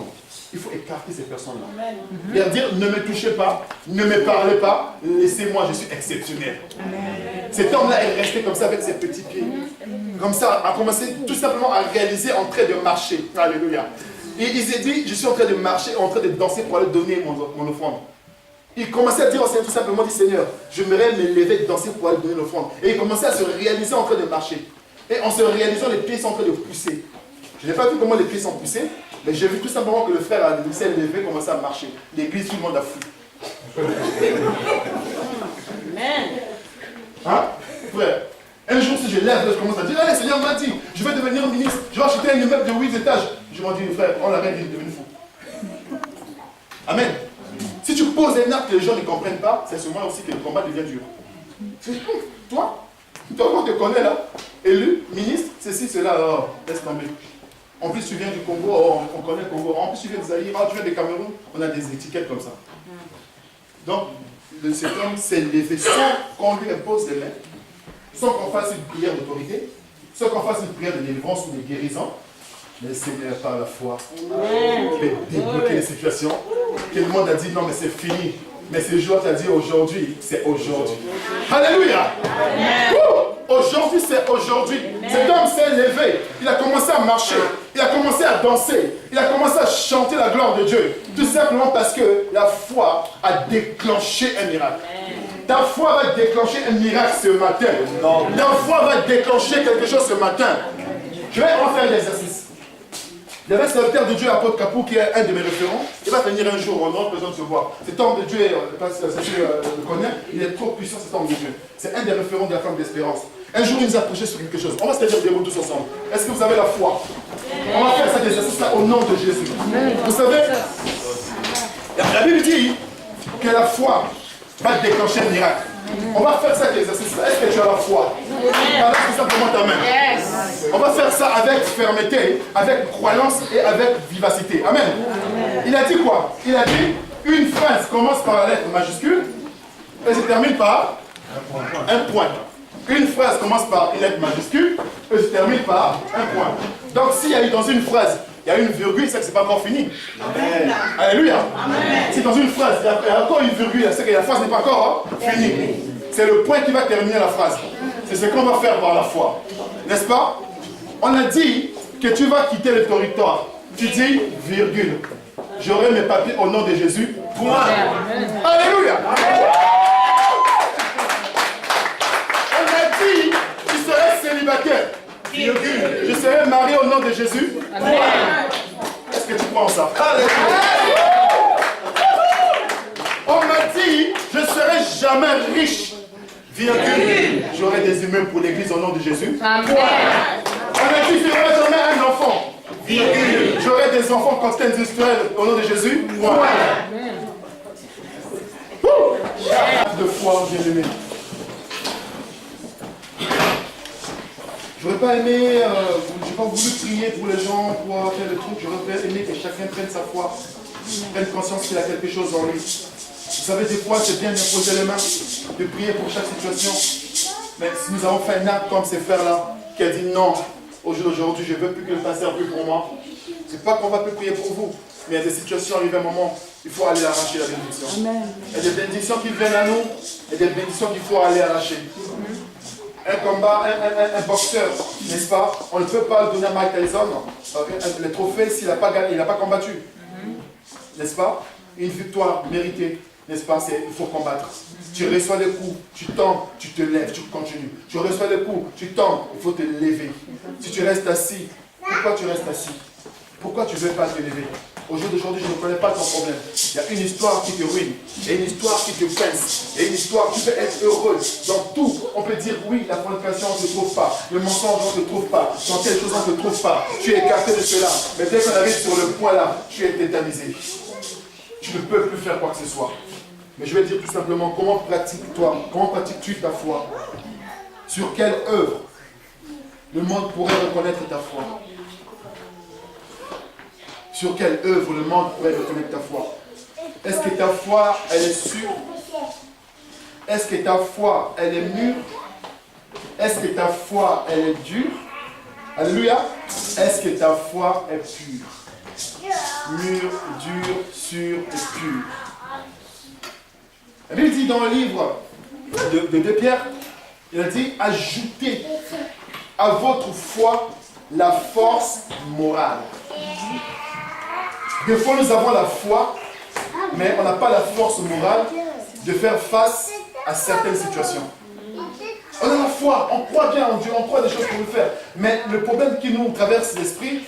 Il faut écarter ces personnes-là. Leur dire, ne me touchez pas, ne me parlez pas, laissez-moi, je suis exceptionnel. Cet homme-là est resté comme ça avec ses petits pieds. Comme ça, a commencé tout simplement à réaliser en train de marcher. Alléluia. Et il s'est dit, je suis en train de marcher, en train de danser pour aller donner mon offrande. Il commençait à dire au Seigneur tout simplement, dit Seigneur, je m'aimerais me lever et danser pour aller donner l'offrande. Et il commençait à se réaliser en train de marcher. Et en se réalisant, les pieds sont en train de pousser. Je n'ai pas vu comment les pieds sont poussés, mais j'ai vu tout simplement que le frère s'est levé, commençait à marcher. L'église, tout le monde a fou. Amen. Hein? Frère, un jour si je lève, je commence à dire, allez, Seigneur m'a dit, je vais devenir ministre, je vais acheter un immeuble de 8 étages. Je m'en dis, frère, on l'arrête, il est devenu fou. Amen. Si tu poses un acte que les gens ne comprennent pas, c'est sûrement aussi que le combat devient dur. Toi, on te connaît là, élu, ministre, ceci, cela, oh, laisse tomber. En plus, tu viens du Congo, oh, on connaît le Congo. En plus, tu viens de Zaïre, oh, tu viens du Cameroun, on a des étiquettes comme ça. Donc, cet homme s'est levé sans qu'on lui impose les mains, sans qu'on fasse une prière d'autorité, sans qu'on fasse une prière de délivrance ou de guérison. Mais le Seigneur, par la foi, peut débloquer les situations. Que le monde a dit non, mais c'est fini. Mais ce jour, tu as dit aujourd'hui, c'est aujourd'hui. Alléluia! Aujourd'hui, c'est aujourd'hui. Cet homme s'est levé. Il a commencé à marcher. Il a commencé à danser. Il a commencé à chanter la gloire de Dieu. Tout simplement parce que la foi a déclenché un miracle. Ta foi va déclencher un miracle ce matin. Ta foi va déclencher quelque chose ce matin. Je vais en faire l'exercice. Il y avait un serviteur de Dieu, apôtre Capou, qui est un de mes référents. Il va venir un jour, on aura besoin de se voir. Cet homme de Dieu, le connaît, il est trop puissant, cet homme de Dieu. C'est un des référents de la femme d'espérance. Un jour, il nous a prêché sur quelque chose. On va se dire des mots tous ensemble. Est-ce que vous avez la foi? On va faire cet exercice-là au nom de Jésus. Vous savez, la Bible dit que la foi va déclencher un miracle. On va faire cet exercice-là. Est-ce que tu as la foi? Balance tout simplement ta main. On va faire ça avec fermeté, avec croyance et avec vivacité. Amen. Il a dit quoi? Il a dit une phrase commence par la lettre majuscule et se termine par un point. Une phrase commence par une lettre majuscule et se termine par un point. Donc s'il y a eu dans une phrase, il y a une virgule, c'est que ce n'est pas encore fini. Amen. Alléluia. Amen. Si dans une phrase, il y a encore une virgule, c'est que la phrase n'est pas encore finie. C'est le point qui va terminer la phrase. C'est ce qu'on va faire par la foi. N'est-ce pas? On a dit que tu vas quitter le territoire. Tu dis, virgule. J'aurai mes papiers au nom de Jésus. Point. Alléluia. On a dit, tu serais célibataire. Virgule. Je serai marié au nom de Jésus. Point. Est-ce que tu crois en ça? Alléluia. On m'a dit, je ne serai jamais riche. Virgule. J'aurai des immeubles pour l'église au nom de Jésus. Amen. On a dit, je n'aurai jamais un enfant. Virgule. J'aurai des enfants constants industriels au nom de Jésus. Point. De foi, bien-aimé. J'aurais pas aimé, j'ai pas voulu prier pour les gens, pour faire le truc. J'aurais aimé que chacun prenne sa foi, prenne conscience qu'il a quelque chose en lui. Vous savez, des fois, c'est bien d'imposer les mains, de prier pour chaque situation. Mais si nous avons fait un acte comme ces frères-là, qui a dit non, au jour d'aujourd'hui, je ne veux plus que le pasteur prie pour moi. C'est pas qu'on va plus prier pour vous, mais il y a des situations, arrivent à un moment, il faut aller arracher la bénédiction. Amen. Il y a des bénédictions qui viennent à nous, et des bénédictions qu'il faut aller arracher. Un combat, un boxeur, n'est-ce pas? On ne peut pas donner à Mike Tyson le trophée s'il n'a pas gagné, il n'a pas combattu. N'est-ce pas? Une victoire méritée, n'est-ce pas? Il faut combattre. Tu reçois les coups, tu tombes, tu te lèves, tu continues. Tu reçois les coups, tu tombes, il faut te lever. Si tu restes assis, pourquoi tu restes assis? Pourquoi tu ne veux pas te lever? Au jour d'aujourd'hui, je ne connais pas ton problème. Il y a une histoire qui te ruine, et une histoire qui te pince, et une histoire, tu peux être heureux. Dans tout, on peut dire oui, la fornication, on ne te trouve pas. Le mensonge, on ne te trouve pas. Dans telle chose, on ne te trouve pas. Tu es écarté de cela. Mais dès qu'on arrive sur le point là, tu es tétanisé. Tu ne peux plus faire quoi que ce soit. Mais je vais dire tout simplement, comment pratiques-tu ta foi? Sur quelle œuvre le monde pourrait reconnaître ta foi? Sur quelle œuvre le monde pourrait reconnaître ta foi? Est-ce que ta foi, elle est sûre? Est-ce que ta foi, elle est mûre? Est-ce que ta foi, elle est dure? Alléluia. Est-ce que ta foi est pure? Mûre, dure, sûre et pure. La Bible dit dans le livre de 2 Pierre, il a dit, ajoutez à votre foi la force morale. Des fois, nous avons la foi, mais on n'a pas la force morale de faire face à certaines situations. On a la foi, on croit bien en Dieu, on croit des choses pour nous faire. Mais le problème qui nous traverse l'esprit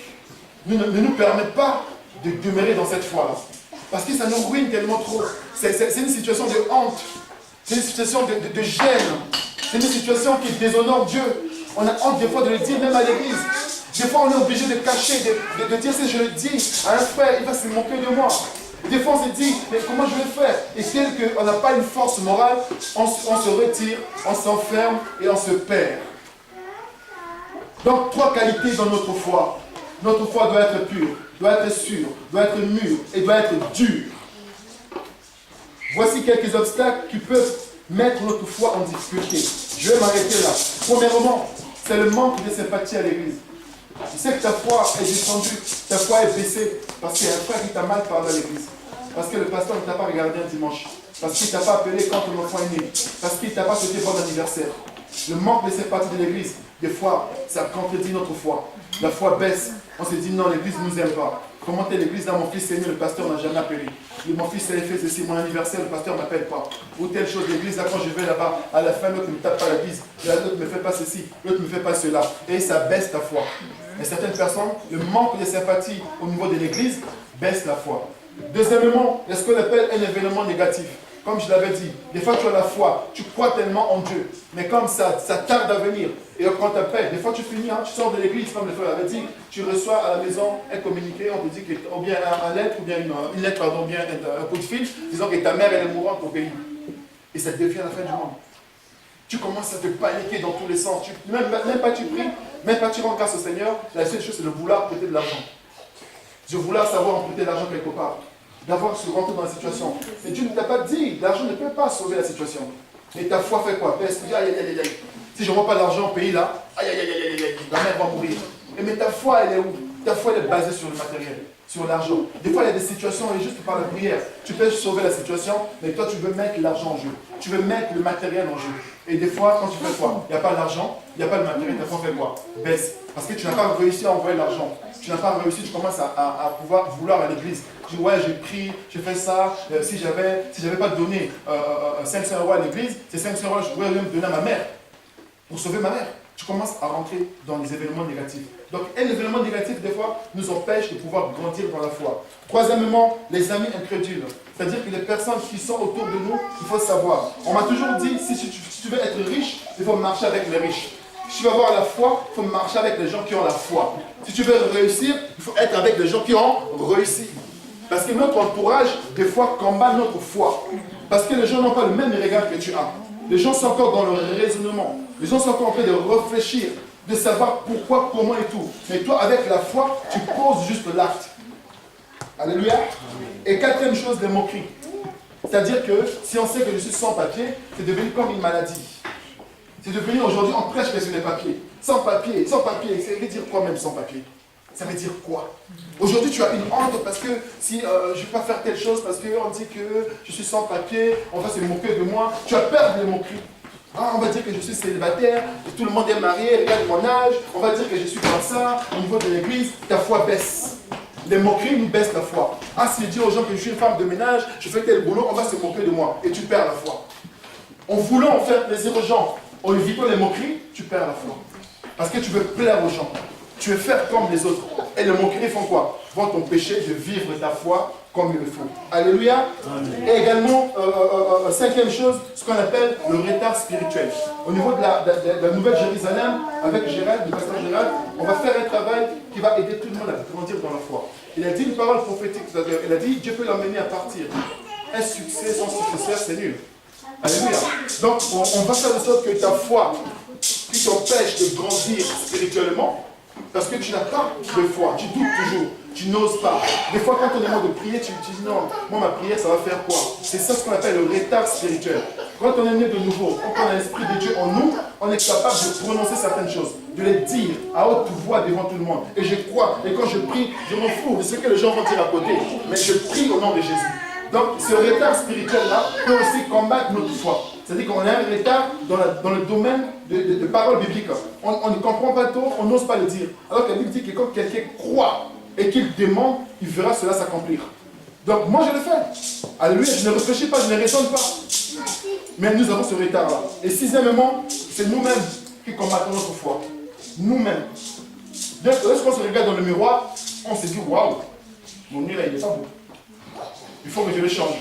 ne nous permet pas de demeurer dans cette foi-là. Parce que ça nous ruine tellement trop. C'est une situation de honte. C'est une situation de gêne. C'est une situation qui déshonore Dieu. On a honte des fois de le dire, même à l'église. Des fois, on est obligé de cacher, de dire si je le dis à un frère, il va se moquer de moi. Des fois, on se dit, mais comment je vais faire? Et tel qu'on n'a pas une force morale, on se retire, on s'enferme et on se perd. Donc, 3 qualités dans notre foi. Notre foi doit être pure, doit être sûre, doit être mûre et doit être dure. Voici quelques obstacles qui peuvent mettre notre foi en difficulté. Je vais m'arrêter là. Premièrement, c'est le manque de sympathie à l'église. Tu sais que ta foi est descendue, ta foi est baissée parce qu'il y a un frère qui t'a mal parlé à l'église. Parce que le pasteur ne t'a pas regardé un dimanche. Parce qu'il ne t'a pas appelé quand ton enfant est né. Parce qu'il ne t'a pas souhaité bon anniversaire. Le manque de sympathie de l'église, des fois, ça contredit notre foi. La foi baisse. On se dit non, l'église ne nous aime pas. Comment est l'église là, mon fils est né, le pasteur n'a jamais appelé. Mon fils a fait ceci, mon anniversaire, le pasteur ne m'appelle pas. Ou telle chose, l'église là, quand je vais là-bas, à la fin, l'autre ne me tape pas la bise. L'autre ne me fait pas ceci, l'autre ne me fait pas cela. Et ça baisse ta foi. Et certaines personnes, le manque de sympathie au niveau de l'église baisse la foi. Deuxièmement, il y a ce qu'on appelle un événement négatif. Comme je l'avais dit, des fois tu as la foi, tu crois tellement en Dieu, mais comme ça tarde à venir, et quand tu appelles, des fois tu finis, tu sors de l'église, comme le frère avait dit, tu reçois à la maison un communiqué, on te dit que, ou bien une lettre, ou bien une lettre, pardon, bien un coup de fil, disant que ta mère elle est mourante au pays. Et ça devient la fin du monde. Tu commences à te paniquer dans tous les sens, même pas tu pries, même pas tu rends grâce au Seigneur, la seule chose c'est de vouloir prêter de l'argent. De vouloir savoir emprunter de l'argent quelque part. D'avoir se rentrer dans la situation. Mais Dieu ne t'a pas dit, l'argent ne peut pas sauver la situation. Mais ta foi fait quoi? Si je ne vois pas l'argent au pays là, aïe aïe aïe aïe aïe, la mère va mourir. Mais ta foi elle est où? Ta foi elle est basée sur le matériel, sur l'argent. Des fois il y a des situations, et juste par la prière, tu peux sauver la situation, mais toi tu veux mettre l'argent en jeu. Tu veux mettre le matériel en jeu. Et des fois, quand tu fais quoi? Il n'y a pas l'argent, il n'y a pas le matériel, ta foi fait quoi? Baisse. Parce que tu n'as pas réussi à envoyer l'argent. Tu n'as pas réussi, tu commences à vouloir à l'église. Tu dis, ouais, j'ai pris, j'ai fait ça. Si j'avais pas donné 500 € à l'église, ces 500 €, je pourrais même donner à ma mère. Pour sauver ma mère. Tu commences à rentrer dans les événements négatifs. Donc, un événement négatif, des fois, nous empêche de pouvoir grandir dans la foi. Troisièmement, les amis incrédules. C'est-à-dire que les personnes qui sont autour de nous, il faut savoir. On m'a toujours dit, si tu veux être riche, il faut marcher avec les riches. Si tu veux avoir la foi, il faut marcher avec les gens qui ont la foi. Si tu veux réussir, il faut être avec les gens qui ont réussi. Parce que notre entourage, des fois, combat notre foi. Parce que les gens n'ont pas le même regard que tu as. Les gens sont encore dans le raisonnement. Les gens sont encore en train de réfléchir, de savoir pourquoi, comment et tout. Mais toi, avec la foi, tu poses juste l'acte. Alléluia. Et quatrième chose, les moqueries. C'est-à-dire que si on sait que je suis sans papier, c'est devenu comme une maladie. C'est de venir aujourd'hui, on prêche mais sur les papiers. Sans papier, ça veut dire quoi même sans papier? Ça veut dire quoi? Aujourd'hui, tu as une honte parce que si je ne vais pas faire telle chose, parce qu'on dit que je suis sans papier, on va se moquer de moi. Tu as peur des moqueries. Ah, on va dire que je suis célibataire, que tout le monde est marié, regarde mon âge. On va dire que je suis comme ça, au niveau de l'église, ta foi baisse. Les moqueries nous baissent la foi. Ah, si je dis aux gens que je suis une femme de ménage, je fais tel boulot, on va se moquer de moi. Et tu perds la foi. En voulant faire plaisir aux gens, en évitant les moqueries, tu perds la foi. Parce que tu veux plaire aux gens. Tu veux faire comme les autres. Et les moqueries font quoi? Vont t'empêcher de vivre ta foi comme il le faut. Alléluia. Amen. Et également, cinquième chose, ce qu'on appelle le retard spirituel. Au niveau de la Nouvelle Jérusalem, avec Gérald, le pasteur Gérald, on va faire un travail qui va aider tout le monde à grandir dans la foi. Il a dit une parole prophétique, c'est-à-dire, il a dit, Dieu peut l'emmener à partir. Un succès sans successeur, c'est nul. Alléluia. Donc, on va faire de sorte que ta foi, qui t'empêche de grandir spirituellement, parce que tu n'as pas de foi, tu doutes toujours, tu n'oses pas. Des fois, quand on demande de prier, tu dis non, moi ma prière, ça va faire quoi? C'est ça ce qu'on appelle le retard spirituel. Quand on est né de nouveau, quand on a l'Esprit de Dieu en nous, on est capable de prononcer certaines choses, de les dire à haute voix devant tout le monde. Et je crois, et quand je prie, je m'en fous de ce que les gens vont dire à côté, mais je prie au nom de Jésus. Donc, ce retard spirituel-là peut aussi combattre notre foi. C'est-à-dire qu'on a un retard dans le domaine de paroles bibliques. On ne comprend pas tout, on n'ose pas le dire. Alors que la Bible dit que quand quelqu'un croit et qu'il demande, il verra cela s'accomplir. Donc, moi je le fais. Alléluia, je ne réfléchis pas, je ne raisonne pas. Mais nous avons ce retard-là. Et sixièmement, c'est nous-mêmes qui combattons notre foi. Nous-mêmes. Donc, lorsqu'on se regarde dans le miroir, on se dit waouh, mon nez là, il n'est pas beau. Il faut que je le change.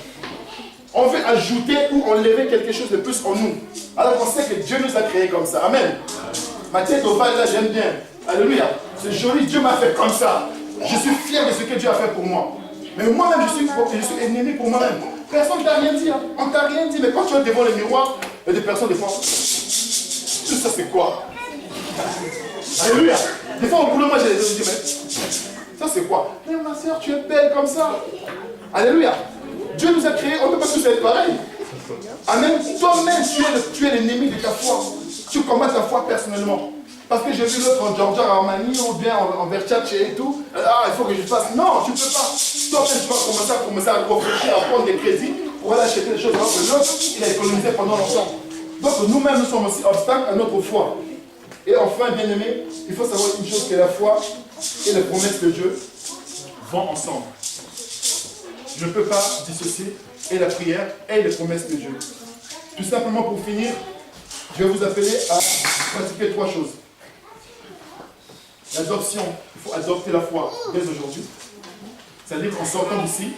On veut ajouter ou enlever quelque chose de plus en nous. Alors qu'on sait que Dieu nous a créés comme ça. Amen. Ma tête ovale là, j'aime bien. Alléluia. C'est joli, Dieu m'a fait comme ça. Je suis fier de ce que Dieu a fait pour moi. Mais moi-même, je suis ennemi pour moi-même. Personne ne t'a rien dit. Hein. On ne t'a rien dit. Mais quand tu es devant le miroir, il y a des personnes, des fois, tout ça c'est quoi? Alléluia. Des fois au boulot, moi j'ai des gens qui disent, mais ça c'est quoi? Mais ma soeur, tu es belle comme ça. Alléluia. Dieu nous a créés, on ne peut pas tous être pareils. Amen. Toi-même, tu es l'ennemi de ta foi. Tu combats ta foi personnellement. Parce que j'ai vu l'autre en Giorgio Armani ou bien en Versace et tout. Ah, il faut que je fasse. Non, tu ne peux pas. Toi-même, tu vas commencer à réfléchir, à prendre des crédits pour aller acheter des choses. Alors que l'autre, il a économisé pendant longtemps. Donc nous-mêmes, nous sommes aussi obstacles à notre foi. Et enfin, bien aimé, il faut savoir une chose, que la foi et les promesses de Dieu vont ensemble. Je ne peux pas dissocier et la prière et les promesses de Dieu. Tout simplement pour finir, je vais vous appeler à pratiquer trois choses. L'adoption, il faut adopter la foi dès aujourd'hui. C'est-à-dire qu'en sortant d'ici,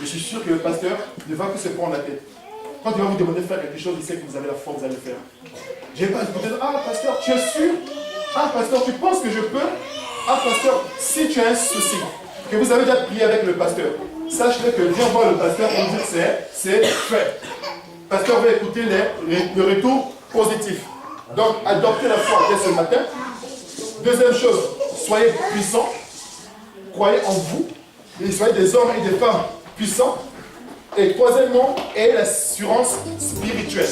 je suis sûr que le pasteur ne va plus se prendre la tête. Quand il va vous demander de faire quelque chose, il sait que vous avez la foi, vous allez le faire. Je ne vais pas vous dire, ah pasteur, tu es sûr? Ah pasteur, tu penses que je peux? Ah pasteur, si tu as un souci, que vous avez déjà prié avec le pasteur, sache-le que viens voir le pasteur pour dire c'est fait. Le pasteur va écouter le retour positif. Donc, adoptez la foi dès ce matin. Deuxième chose, soyez puissants. Croyez en vous. Et soyez des hommes et des femmes puissants. Et troisièmement, ayez l'assurance spirituelle.